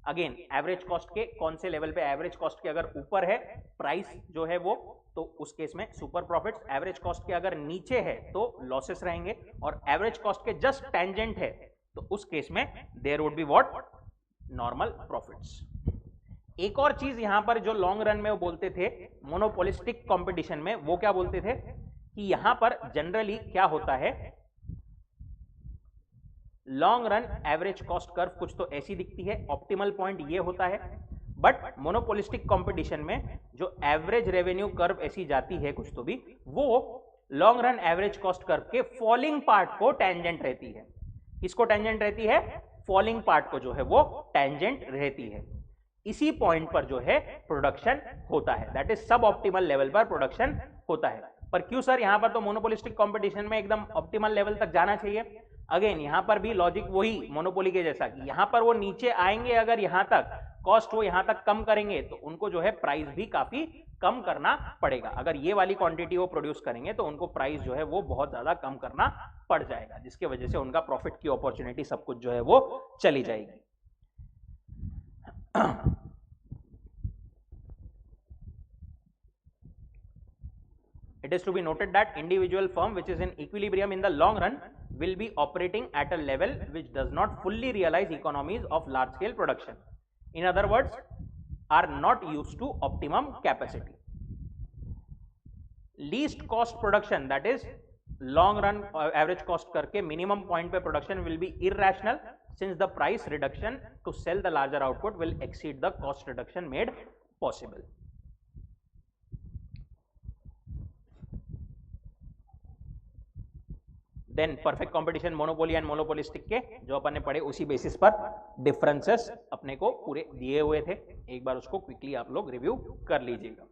अगेन एवरेज कॉस्ट के कौन से लेवल पे, एवरेज कॉस्ट के अगर ऊपर है प्राइस जो है वो, तो उस केस में सुपर प्रॉफिट्स, एवरेज कॉस्ट के अगर नीचे है तो लॉसेस रहेंगे, और एवरेज कॉस्ट के जस्ट टेंजेंट है तो उस केस में there would be what, normal profits. एक और चीज यहां पर जो लॉन्ग रन में वो बोलते थे मोनोपोलिस्टिक कंपटीशन में, वो क्या बोलते थे कि यहां पर जनरली क्या होता है, long run average cost curve कुछ तो ऐसी दिखती है, ऑप्टिमल पॉइंट ये होता है, बट मोनोपोलिस्टिक कंपटीशन में जो एवरेज रेवेन्यू कर्व ऐसी जाती है कुछ तो भी, वो long run average cost curve के फॉलिंग पार्ट को टेंजेंट रहती है। किसको टेंजेंट रहती है, फॉलिंग पार्ट को जो है वो टेंजेंट रहती है। इसी पॉइंट पर जो है प्रोडक्शन होता है, दैट इज सब ऑप्टिमल लेवल पर प्रोडक्शन होता है। पर क्यों सर, यहां पर तो मोनोपोलिस्टिक कंपटीशन में एकदम ऑप्टिमल लेवल तक जाना चाहिए। अगेन यहां पर भी लॉजिक वही मोनोपोली के जैसा कि यहां पर वो नीचे आएंगे, अगर यहां तक कॉस्ट वो यहां तक कम करेंगे तो उनको जो है प्राइस भी काफी कम करना पड़ेगा। अगर ये वाली क्वांटिटी वो प्रोड्यूस करेंगे तो उनको प्राइस जो है वो बहुत ज्यादा कम करना पड़ जाएगा, जिसकी वजह से उनका प्रॉफिट की अपॉर्चुनिटी सब कुछ जो है वो चली जाएगी। It is to be noted that individual firm which is in equilibrium in the long run will be operating at a level which does not fully realize economies of large scale production. In other words, are not used to optimum capacity. Least cost production, that is long run average cost करके minimum point पे production will be irrational since the price reduction to sell the larger output will exceed the cost reduction made possible. Then perfect competition, monopoly and monopolistic के जो अपन ने पढ़े उसी बेसिस पर डिफरेंसेस अपने को पूरे दिए हुए थे, एक बार उसको क्विकली आप लोग रिव्यू कर लीजिएगा।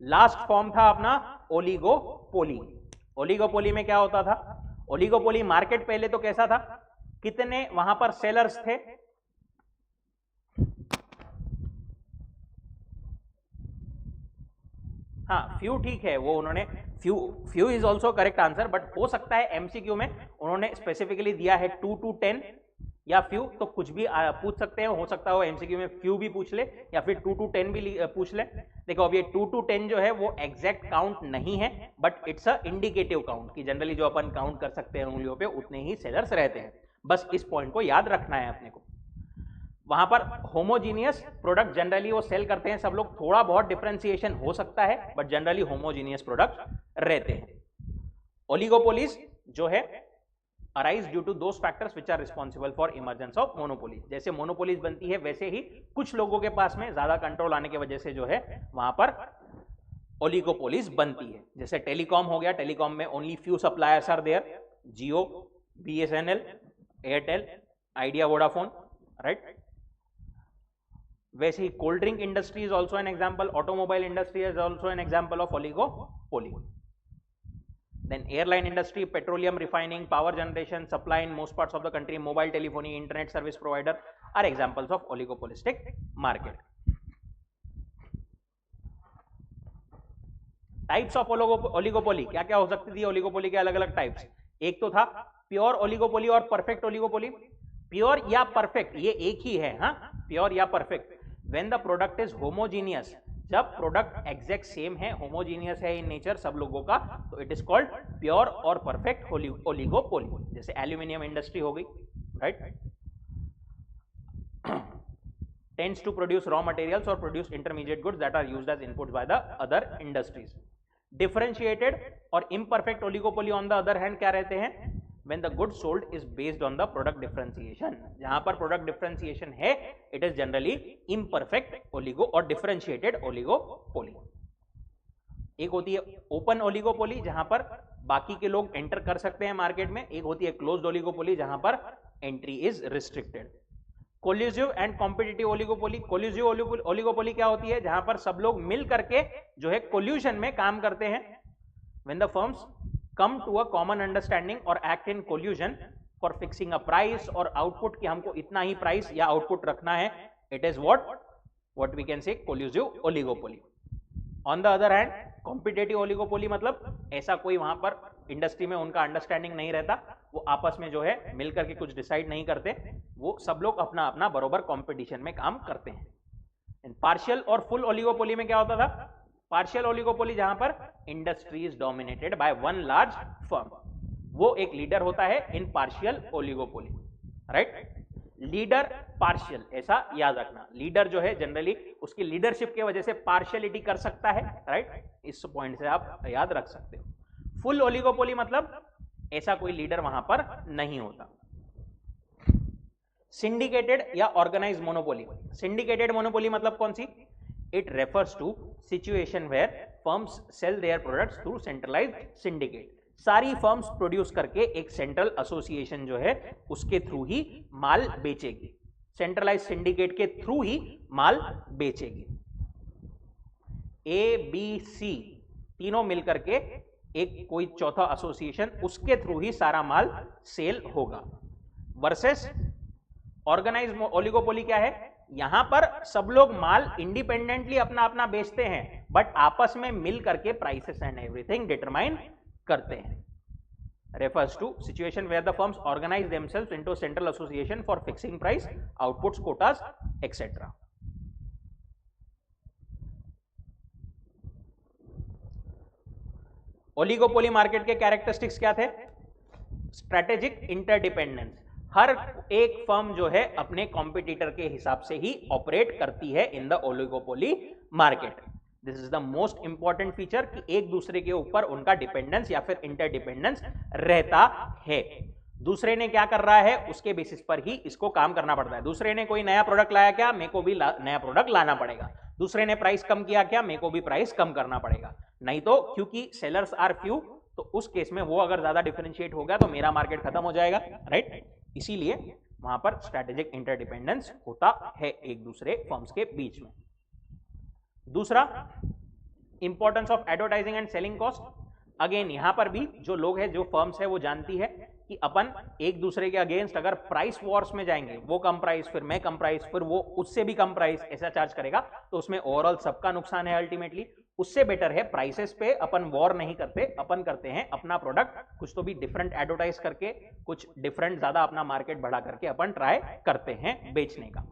लास्ट फॉर्म था अपना ओलिगोपोली। ओलिगोपोली में क्या होता था, ओलिगोपोली मार्केट पहले तो कैसा था, कितने वहां पर सेलर्स थे, हाँ फ्यू ठीक है, वो उन्होंने few is also correct answer, but हो सकता है एमसीक्यू में उन्होंने स्पेसिफिकली दिया है 2 to 10 या फ्यू, तो कुछ भी पूछ सकते हैं, हो सकता है एमसीक्यू में फ्यू भी पूछ ले या फिर 2 to 10 भी पूछ ले। देखो अब ये 2 to 10 जो है वो एग्जैक्ट काउंट नहीं है, but it's a indicative count कि जनरली जो अपन काउंट कर सकते हैं उंगलियों पे उतने ही सेलर्स रहते हैं, बस इस पॉइंट को याद रखना है अपने को। वहां पर होमोजीनियस प्रोडक्ट जनरली वो सेल करते हैं सब लोग, थोड़ा बहुत डिफरेंशिएशन हो सकता है बट जनरली होमोजीनियस प्रोडक्ट रहते हैं। ओलिगोपोलीज जो है arise due to those factors which are responsible for emergence of monopoly. जैसे मोनोपोलीज बनती है वैसे ही कुछ लोगों के पास में ज्यादा कंट्रोल आने की वजह से जो है वहां पर ओलिगोपोलीज बनती है। जैसे टेलीकॉम हो गया, टेलीकॉम में only few suppliers are there, Jio, BSNL, Airtel, Idea, Vodafone, right. वैसे ही cold drink industry is also an example, automobile industry is also an example of oligopoly. Then airline industry, petroleum refining, power generation, supply in most parts of the country, mobile telephony, internet service provider are examples of oligopolistic market. Types of oligopoly, क्या क्या हो सकती थी ओलिगोपोली के अलग अलग टाइप्स। एक तो था प्योर ओलिगोपोली और परफेक्ट ओलिगोपोली। प्योर या परफेक्ट ये एक ही है, हाँ, प्योर या perfect. When the product is homogeneous, जब प्रोडक्ट एग्जैक्ट सेम है, होमोजीनियस है इन नेचर सब लोगों का, तो इट इज कॉल्ड प्योर और परफेक्ट ओलिगोपोली। जैसे एल्यूमिनियम इंडस्ट्री हो गई, right, tends to produce raw materials और produce intermediate goods that are used as inputs by the other industries. Differentiated और imperfect oligopoly on the other hand क्या रहते हैं, when the goods sold is based on the product differentiation। जहां पर प्रोडक्ट डिफरेंशिएशन है it is generally imperfect oligo और डिफरेंशिएटेड ओलिगोपोली। एक होती है ओपन ओलिगोपोली जहां पर बाकी के लोग एंटर कर सकते हैं मार्केट में, एक होती है क्लोज्ड ओलिगोपोली जहां पर entry is restricted. Collusive and competitive oligopoly. Collusive oligopoly क्या होती है, जहां पर सब लोग मिल करके जो है कोल्यूशन में काम करते हैं। when the firms come to a common understanding or act in collusion for fixing a price or output कि हमको इतना ही प्राइस या आउटपुट रखना है, it is what we can say collusive oligopoly। on the other hand competitive oligopoly मतलब ऐसा कोई वहां पर इंडस्ट्री में उनका अंडरस्टैंडिंग नहीं रहता, वो आपस में जो है मिलकर के कुछ डिसाइड नहीं करते, वो सब लोग अपना अपना बरोबर कंपटीशन में काम करते हैं। पार्शियल और फुल ओलिगोपोली में क्या होता था? पार्शियल ओलिगोपोली जहां पर industry is dominated by one large firm, वो एक लीडर होता है in partial oligopoly, right. Leader partial, ऐसा याद रखना, लीडर जो है जनरली उसकी लीडरशिप की वजह से पार्शियलिटी कर सकता है, राइट, इस पॉइंट से आप याद रख सकते हो। फुल ओलिगोपोली मतलब ऐसा कोई लीडर वहां पर नहीं होता। सिंडिकेटेड या ऑर्गेनाइज्ड मोनोपोली, सिंडिकेटेड मोनोपोली मतलब कौन सी? It refers to situation where firms sell their products through centralised syndicate, सारी फर्म्स प्रोड्यूस करके एक सेंट्रल एसोसिएशन जो है उसके थ्रू ही माल बेचेगी, सेंट्रलाइज सिंडिकेट के थ्रू ही माल बेचेगी। ए बी सी तीनों मिलकर के एक कोई चौथा एसोसिएशन, उसके थ्रू ही सारा माल सेल होगा। वर्सेस ऑर्गेनाइज्ड ओलिगोपोली क्या है? यहां पर सब लोग माल इंडिपेंडेंटली अपना अपना बेचते हैं, बट आपस में मिल करके प्राइसेस एंड एवरीथिंग डिटरमाइन करते हैं। refers to situation where the firms organize themselves into central association for fixing price, outputs, quotas, etc. Oligopoly market के कैरेक्टरिस्टिक्स क्या थे? स्ट्रेटेजिक इंटरडिपेंडेंस, हर एक फर्म जो है अपने कॉम्पिटिटर के हिसाब से ही ऑपरेट करती है in the oligopoly market. This is the most important feature कि एक दूसरे के ऊपर उनका डिपेंडेंस या फिर इंटरडिपेंडेंस रहता है। दूसरे ने क्या कर रहा है उसके बेसिस पर ही इसको काम करना पड़ता है। दूसरे ने कोई नया प्रोडक्ट लाया क्या, मेरे को भी नया प्रोडक्ट लाना पड़ेगा। दूसरे ने प्राइस कम किया क्या, मेरे को भी प्राइस कम करना पड़ेगा। नहीं तो क्योंकि सेलर्स आर फ्यू, तो उस केस में वो अगर ज्यादा डिफरेंशिएट हो गया तो मेरा मार्केट खत्म हो जाएगा, राइट। इसीलिए वहां पर स्ट्रेटेजिक इंटरडिपेंडेंस होता है एक दूसरे फर्म्स के बीच में। दूसरा, importance of advertising and selling cost. Again यहां पर भी जो लोग हैं, जो फर्म्स है, वो जानती है कि अपन एक दूसरे के अगेंस्ट अगर प्राइस वॉर्स में जाएंगे, वो कम प्राइस, फिर मैं कम प्राइस, फिर वो उससे भी कम प्राइस ऐसा चार्ज करेगा, तो उसमें ओवरऑल सबका नुकसान है अल्टीमेटली। उससे बेटर है प्राइसेस पे अपन वॉर नहीं करते, अपन करते हैं अपना प्रोडक्ट कुछ तो भी डिफरेंट एडवर्टाइज करके, कुछ डिफरेंट ज्यादा अपना मार्केट बढ़ा करके अपन ट्राई करते हैं बेचने का।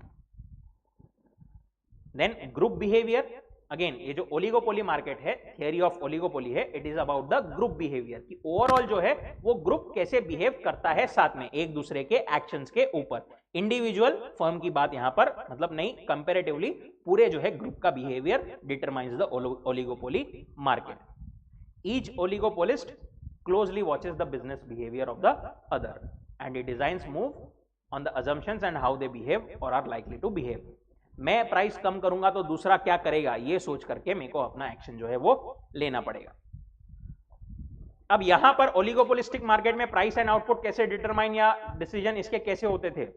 Then group behaviour. अगेन ये जो ओलिगोपोली मार्केट है, थियरी ऑफ ओलिगोपोली है, it is about the group behaviour कि ओवरऑल जो है वो ग्रुप कैसे बिहेव करता है साथ में एक दूसरे के एक्शंस के ऊपर। इंडिविजुअल फर्म की बात यहां पर मतलब नहीं, कंपैरेटिवली पूरे जो है ग्रुप का behaviour determines the oligopoly market. Each oligopolist closely watches the business behaviour of the other and it designs move on the assumptions and how they behave और आर लाइकली टू बिहेव। मैं प्राइस कम करूंगा तो दूसरा क्या करेगा, ये सोच करके मेरे को अपना एक्शन जो है वो लेना पड़ेगा। अब यहां पर ओलिगोपोलिस्टिक मार्केट में प्राइस एंड आउटपुट कैसे डिटरमाइन या डिसीजन इसके कैसे होते थे?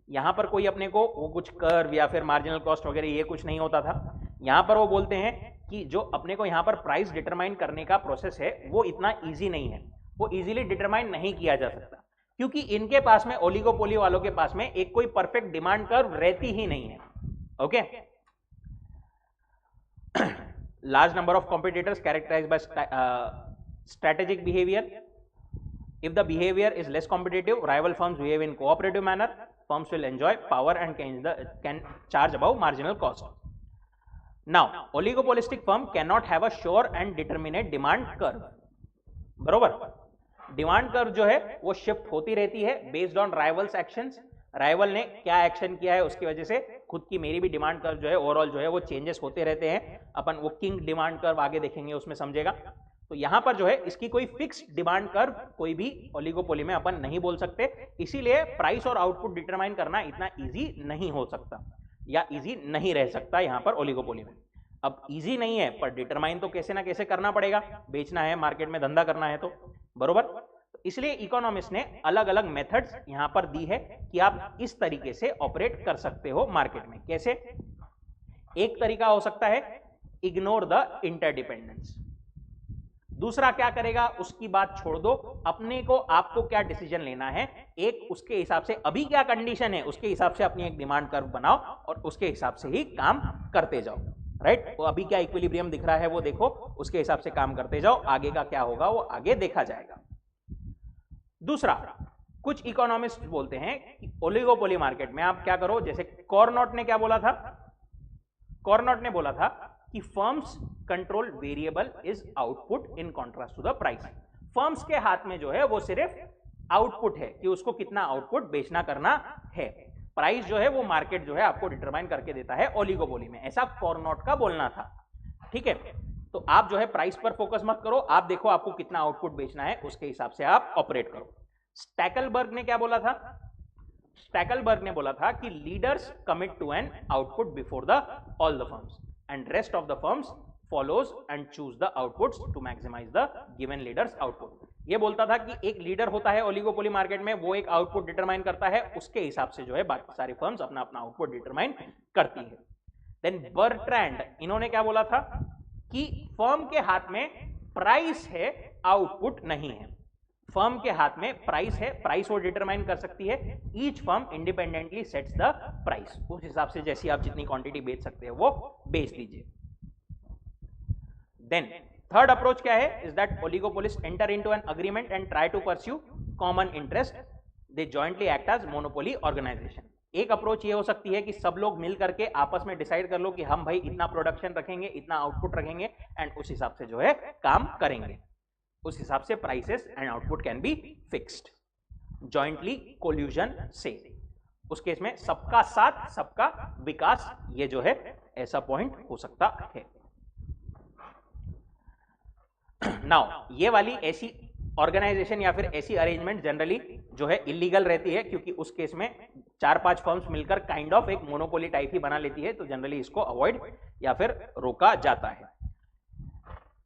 यहां पर कोई अपने को वो कुछ कर्व या फिर मार्जिनल कॉस्ट वगैरह ये कुछ नहीं होता था। यहां पर वो बोलते हैं कि जो अपने को यहां पर प्राइस डिटरमाइन करने का प्रोसेस है वो इतना ईजी नहीं है, वो इजीली डिटरमाइन नहीं किया जा सकता, क्योंकि इनके पास में, ओलिगोपोली वालों के पास में एक कोई परफेक्ट डिमांड कर्व रहती ही नहीं है। Okay. Large number of competitors characterized by strategic behavior. If the behavior is less competitive, rival firms behave in cooperative manner. Firms will enjoy power and can charge above marginal cost. Now, oligopolistic firm cannot have a sure and determinate demand curve. बरोबर? डिमांड कर्व जो है वो शिफ्ट होती रहती है based on rivals actions. Rival ने क्या एक्शन किया है उसकी वजह से खुद की मेरी भी डिमांड कर्व जो है ओवरऑल जो है वो चेंजेस होते रहते हैं। अपन वो किंग डिमांड कर्व आगे देखेंगे, उसमें समझेगा। तो यहां पर जो है इसकी कोई फिक्स्ड डिमांड कर्व कोई भी ओलिगोपोली में अपन नहीं बोल सकते, इसीलिए प्राइस और आउटपुट डिटरमाइन करना इतना इजी नहीं हो सकता या इजी नहीं रह सकता यहां पर ओलिगोपोली में। अब इजी नहीं है पर डिटरमाइन तो कैसे ना कैसे करना पड़ेगा, बेचना है, मार्केट में धंधा करना है, तो बरोबर। इसलिए इकोनॉमिस्ट ने अलग अलग मेथड्स यहां पर दी है कि आप इस तरीके से ऑपरेट कर सकते हो मार्केट में। कैसे? एक तरीका हो सकता है इग्नोर द इंटरडिपेंडेंस। दूसरा क्या करेगा उसकी बात छोड़ दो, अपने को आपको क्या डिसीजन लेना है, एक उसके हिसाब से अभी क्या कंडीशन है उसके हिसाब से अपनी एक डिमांड कर्व बनाओ और उसके हिसाब से ही काम करते जाओ, राइट। वो अभी क्या इक्विलिब्रियम दिख रहा है वो देखो, उसके हिसाब से काम करते जाओ, आगे का क्या होगा वो आगे देखा जाएगा। दूसरा, कुछ इकोनॉमिस्ट बोलते हैं कि ओलिगोपोली मार्केट में आप क्या करो, जैसे कॉर्नॉट ने क्या बोला था, कॉर्नॉट ने बोला था कि firms control variable is output in contrast to the price. Firms के हाथ में जो है वो सिर्फ आउटपुट है कि उसको कितना आउटपुट बेचना करना है, प्राइस जो है वो मार्केट जो है आपको डिटरमाइन करके देता है ओलिगोपोली में, ऐसा कॉर्नॉट का बोलना था। ठीक है, तो आप जो है प्राइस पर फोकस मत करो, आप देखो आपको कितना आउटपुट बेचना है, उसके हिसाब से आप ऑपरेट करो। स्टैकलबर्ग ने क्या बोला था, स्टैकलबर्ग ने बोला था कि leaders commit to an output before the all the firms and rest of the firms follows and choose the outputs to maximize the given leaders output। ये बोलता था कि एक लीडर होता है ओलिगोपोली मार्केट में, वो एक आउटपुट डिटरमाइन करता है, उसके हिसाब से जो है बाकी सारी फर्म्स अपना अपना आउटपुट डिटरमाइन करती है। देन बर्ट्रैंड, इन्होंने क्या बोला था कि फर्म के हाथ में प्राइस है, आउटपुट नहीं है। फर्म के हाथ में प्राइस है, प्राइस वो डिटरमाइन कर सकती है, each firm independently sets the price, उस हिसाब से जैसी आप जितनी क्वांटिटी बेच सकते हैं वो बेच दीजिए। Then third approach क्या है, is that oligopolists enter into an agreement and try to pursue common interest, they jointly act as monopoly organization। एक अप्रोच ये हो सकती है कि सब लोग मिल करके आपस में डिसाइड कर लो कि हम भाई इतना प्रोडक्शन रखेंगे, इतना आउटपुट रखेंगे, एंड उस हिसाब से जो है काम करेंगे, उस हिसाब से prices and output can be fixed jointly collusion से। उस केस में सबका साथ सबका विकास, ये जो है ऐसा पॉइंट हो सकता है। नाउ ये वाली ऐसी ऑर्गेनाइजेशन या फिर ऐसी अरेंजमेंट जनरली जो है इलीगल रहती है, क्योंकि उस केस में 4-5 फर्म्स मिलकर काइंड ऑफ एक मोनोपोली टाइप ही बना लेती है, तो जनरली इसको अवॉइड या फिर रोका जाता है।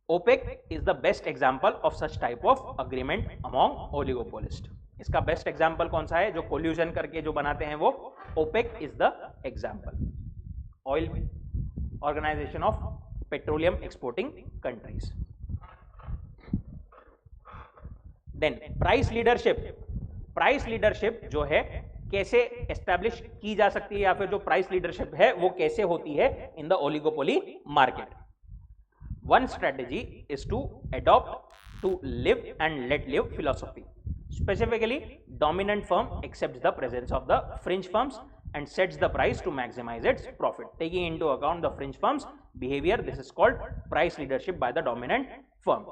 OPEC is the best example of such type of agreement among oligopolist. इसका बेस्ट एग्जांपल कौन सा है, जो कोल्यूजन करके जो बनाते हैं वो, OPEC is the example, oil organisation of petroleum exporting countries. Then price leadership, price leadership जो है कैसे एस्टैब्लिश की जा सकती है, या फिर जो प्राइस लीडरशिप है वो कैसे होती है in the oligopoly market. One strategy is to adopt to live and let live philosophy. Specifically dominant firm accepts the presence of the fringe firms and sets the price to maximize its profit, taking into account the fringe firms behavior. This is called price leadership by the dominant firm.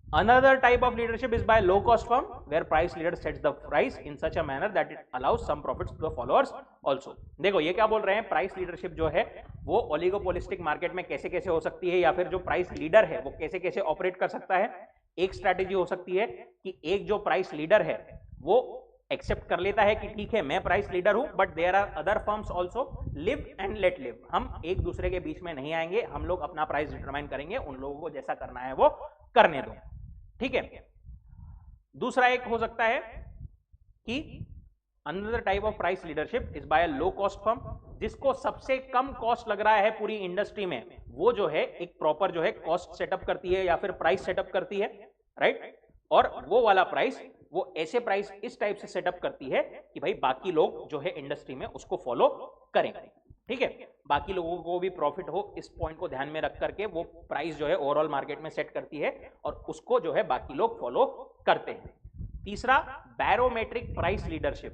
Another type of leadership is by low cost firm, where price leader sets the price in such a manner that it allows some profits to the followers also। देखो ये क्या बोल रहे हैं, प्राइस लीडरशिप जो है वो ओलिगोपोलिस्टिक मार्केट में कैसे कैसे हो सकती है, या फिर जो प्राइस लीडर है वो कैसे कैसे ऑपरेट कर सकता है। एक स्ट्रैटेजी हो सकती है कि एक जो प्राइस लीडर है वो एक्सेप्ट कर लेता है कि ठीक है मैं प्राइस लीडर हूं, but there are other firms also, live and let live, हम एक दूसरे के बीच में नहीं आएंगे, हम लोग अपना प्राइस डिटरमाइन करेंगे, उन लोगों को जैसा करना है वो करने दो। ठीक है। दूसरा एक हो सकता है कि another type of price leadership is by a low cost firm, जिसको सबसे कम कॉस्ट लग रहा है पूरी इंडस्ट्री में, वो जो है एक प्रॉपर जो है कॉस्ट सेटअप करती है या फिर प्राइस सेटअप करती है, राइट। और वो वाला प्राइस, वो ऐसे प्राइस इस टाइप से सेटअप करती है कि भाई बाकी लोग जो है इंडस्ट्री में उसको फॉलो करेंगे। ठीक है, बाकी लोगों को भी प्रॉफिट हो, इस पॉइंट को ध्यान में रख करके वो प्राइस जो है ओवरऑल मार्केट में सेट करती है और उसको जो है बाकी लोग फॉलो करते हैं। तीसरा, बैरोमेट्रिक प्राइस लीडरशिप,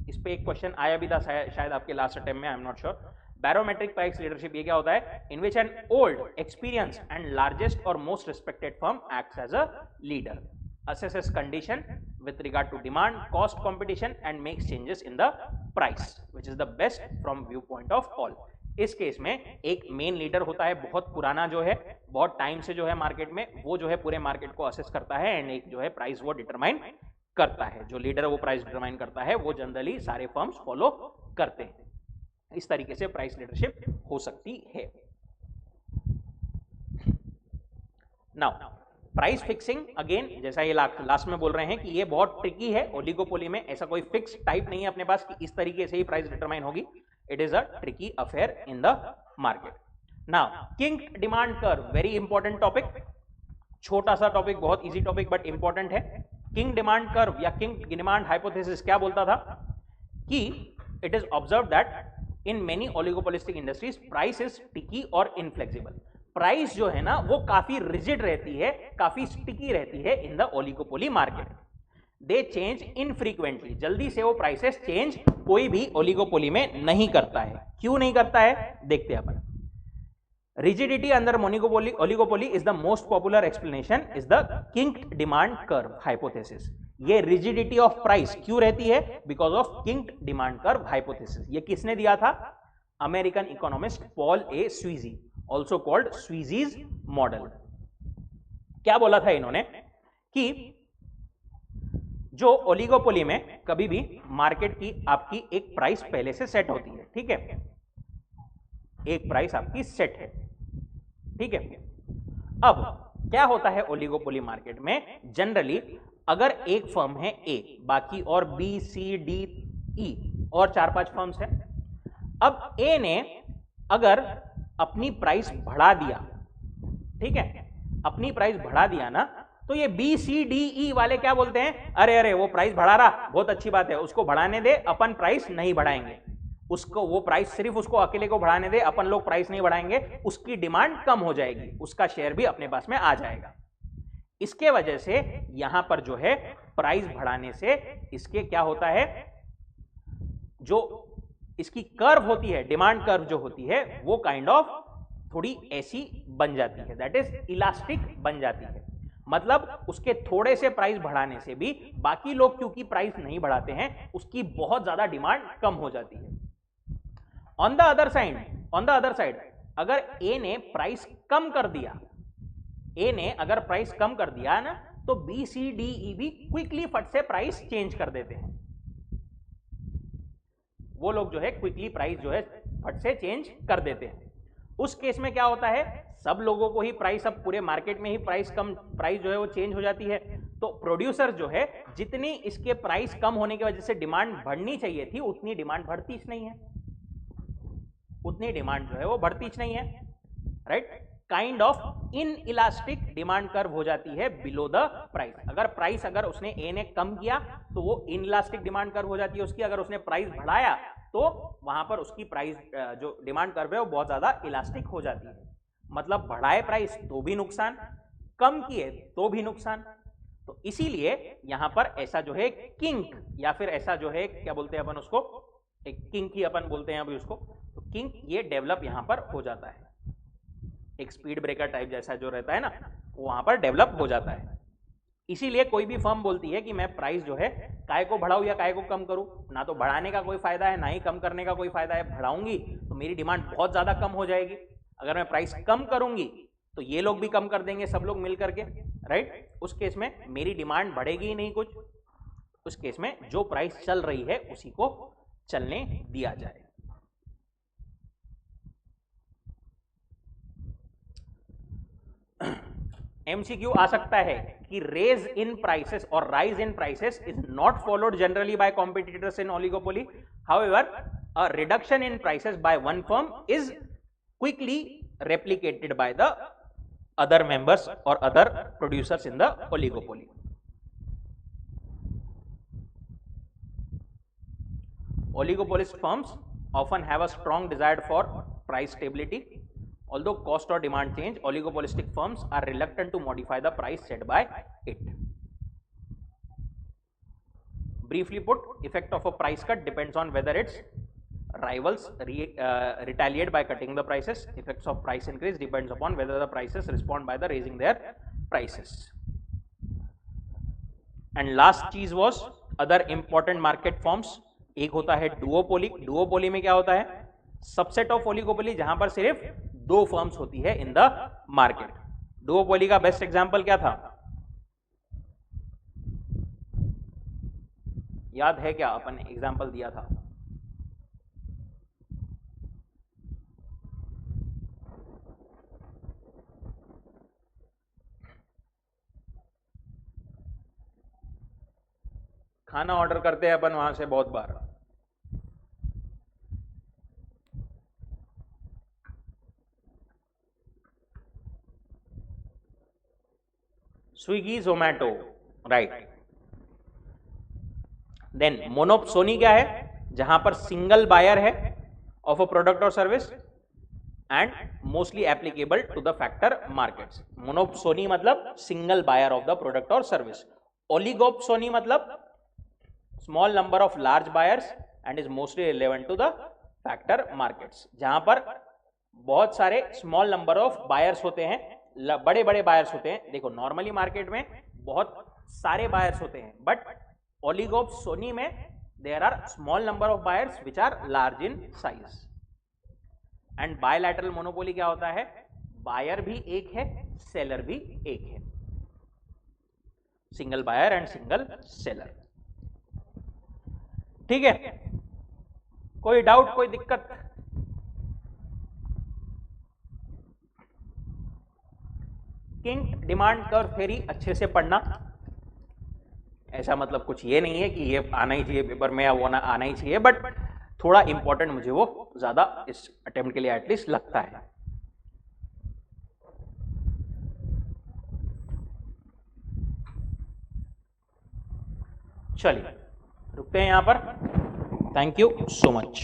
इस पे एक क्वेश्चन आया भी था शायद आपके लास्ट अटेम्प्ट में, I am not sure. Barometric price leadership ये क्या होता है, in which an old experience and largest और most respected firm acts as a leader, assesses condition with regard to demand, cost, competition and makes changes in the price which is the best from viewpoint of all। इस केस में एक मेन लीडर होता है, बहुत पुराना जो है, बहुत टाइम से जो है मार्केट में, वो जो है पूरे मार्केट को असेस करता है एंड एक जो है प्राइस वो डिटरमाइन करता है। जो लीडर वो प्राइस डिटरमाइन करता है वो जनरली सारे फर्म्स फॉलो करते हैं। इस तरीके से प्राइस लीडरशिप हो सकती है। नाउ प्राइस फिक्सिंग, अगेन जैसा ये लास्ट में बोल रहे हैं कि ये बहुत ट्रिकी है, ओलिगोपोली में ऐसा कोई फिक्स टाइप नहीं है अपने पास कि इस तरीके से ही प्राइस डिटरमाइन होगी, it is a tricky affair in the market. Now kink demand curve, very important topic, छोटा सा टॉपिक, बहुत इजी टॉपिक बट इंपॉर्टेंट है। किंग डिमांड कर्व या किंग डिमांड हाइपोथेसिस क्या बोलता था कि it is observe that in many oligopolistic industries price is sticky और इनफ्लेक्सिबल। प्राइस जो है ना वो काफी रिजिड रहती है, काफी स्टिकी रहती है in the oligopoly market. They change infrequently, जल्दी से वो प्राइसेस चेंज कोई भी ओलिगोपोली में नहीं करता है। क्यों नहीं करता है देखते हैं अपन। Rigidity under oligopoly is the most popular explanation is the kinked demand curve hypothesis. ये rigidity of price क्यों रहती है? Because of kinked demand curve hypothesis. ये किसने दिया था? American economist Paul A. Sweezy, also called Sweezy's model. क्या बोला था इन्होंने कि जो ओलिगोपोली में कभी भी मार्केट की आपकी एक प्राइस पहले से सेट होती है, ठीक है, एक प्राइस आपकी सेट है, ठीक है। अब क्या होता है ओलिगोपोली मार्केट में, जनरली अगर एक फर्म है ए, बाकी और बी सी डी ई और 4-5 फर्म्स हैं, अब ए ने अगर अपनी प्राइस बढ़ा दिया, ठीक है, अपनी प्राइस बढ़ा दिया ना, तो ये बी सी डी ई वाले क्या बोलते हैं, अरे अरे वो प्राइस बढ़ा रहा, बहुत अच्छी बात है, उसको बढ़ाने दे, अपन प्राइस नहीं बढ़ाएंगे, उसको वो प्राइस सिर्फ उसको अकेले को बढ़ाने दे, अपन लोग प्राइस नहीं बढ़ाएंगे, उसकी डिमांड कम हो जाएगी, उसका शेयर भी अपने पास में आ जाएगा। इसके वजह से यहां पर जो है प्राइस बढ़ाने से इसके क्या होता है, जो इसकी कर्व होती है, डिमांड कर्व जो होती है, वो काइंड ऑफ थोड़ी ऐसी बन जाती है, दैट इज इलास्टिक बन जाती है। मतलब उसके थोड़े से प्राइस बढ़ाने से भी बाकी लोग क्योंकि प्राइस नहीं बढ़ाते हैं, उसकी बहुत ज्यादा डिमांड कम हो जाती है। ऑन द अदर साइड अगर ए ने प्राइस कम कर दिया, ए ने अगर प्राइस कम कर दिया ना, तो बी सी डी ई भी क्विकली फट से प्राइस चेंज कर देते हैं। वो लोग जो है क्विकली प्राइस जो है फट से चेंज कर देते हैं। उस केस में क्या होता है, सब लोगों को ही प्राइस, अब पूरे मार्केट में ही प्राइस जो है वो चेंज हो जाती है, तो प्रोड्यूसर जो है जितनी इसके प्राइस कम होने की वजह से डिमांड बढ़नी चाहिए थी, उतनी डिमांड बढ़ती ही नहीं है, उतनी डिमांड जो है वो बढ़ती ही नहीं है, right. Kind of in elastic demand curve हो जाती है बिलो द प्राइस। अगर उसने ए ने कम किया तो वो इन इलास्टिक डिमांड कर्व हो जाती है उसकी, अगर उसने प्राइस बढ़ाया तो वहां पर उसकी प्राइस जो डिमांड कर्व है वो बहुत ज्यादा इलास्टिक हो जाती है। मतलब बढ़ाए प्राइस तो भी नुकसान, कम किए तो भी नुकसान। तो इसीलिए यहां पर ऐसा जो है किंक, या फिर ऐसा जो है क्या बोलते हैं अपन उसको, एक किंक ही अपन बोलते हैं अभी उसको, तो किंक ये डेवलप यहां पर हो जाता है, एक स्पीड ब्रेकर टाइप जैसा जो रहता है ना, वो वहां पर डेवलप हो जाता है। इसीलिए कोई भी फर्म बोलती है कि मैं प्राइस जो है काय को बढ़ाऊं या काय को कम करूं, ना तो बढ़ाने का कोई फायदा है ना ही कम करने का कोई फायदा है। बढ़ाऊंगी तो मेरी डिमांड बहुत ज्यादा कम हो जाएगी, अगर मैं प्राइस कम करूंगी तो ये लोग भी कम कर देंगे, सब लोग मिल करके, राइट। उस केस में मेरी डिमांड बढ़ेगी ही नहीं कुछ, उस केस में जो प्राइस चल रही है उसी को चलने दिया जाए। एमसीक्यू आ सकता है कि रेज इन प्राइसेस और rise in prices is not followed generally by competitors in oligopoly, however a reduction in prices by one firm is quickly replicated by the other members or other producers in the oligopoly. Oligopolist firms often have a strong desire for price stability. Although cost or demand change, oligopolistic firms are reluctant to modify the price set by it. Briefly put, effect of a price cut depends on whether its rivals retaliate by cutting the prices. Effects of price increase depends upon whether the prices respond by the raising their prices. And last चीज was other important market forms. एक होता है डुओपोली। डुओपोली में क्या होता है, सबसेट ऑफ ओलिगोपोली जहां पर सिर्फ 2 फर्म्स होती है इन द मार्केट। डुओपोली का बेस्ट एग्जांपल क्या था, याद है क्या, अपन ने एग्जांपल दिया था, खाना ऑर्डर करते हैं अपन वहां से बहुत बार, Swiggy Zomato, right. Then monopoly क्या है, जहां पर सिंगल बायर है ऑफ अ प्रोडक्ट और service and mostly applicable to the factor markets. Monopoly मतलब single buyer of the product और सर्विस, ओलिगोप्सोनी मतलब small number of large buyers and is mostly relevant to the factor markets, जहां पर बहुत सारे स्मॉल नंबर ऑफ बायर्स होते हैं, बड़े बड़े बायर्स होते हैं। देखो नॉर्मली मार्केट में बहुत सारे बायर्स होते हैं, बट ओलिगोप्सोनी में there are small number of buyers which are large in size. And bilateral monopoly क्या होता है, बायर भी एक है, सेलर भी एक है, single buyer and single seller. ठीक है, कोई डाउट, कोई दिक्कत? किंग डिमांड कर्व थ्योरी अच्छे से पढ़ना, ऐसा मतलब कुछ ये नहीं है कि ये आना ही चाहिए पेपर में या वो आना ही चाहिए, बट थोड़ा इंपॉर्टेंट मुझे वो ज्यादा इस अटेम्प्ट के लिए एटलीस्ट लगता है। चलिए रुकते हैं यहां पर। Thank you so much.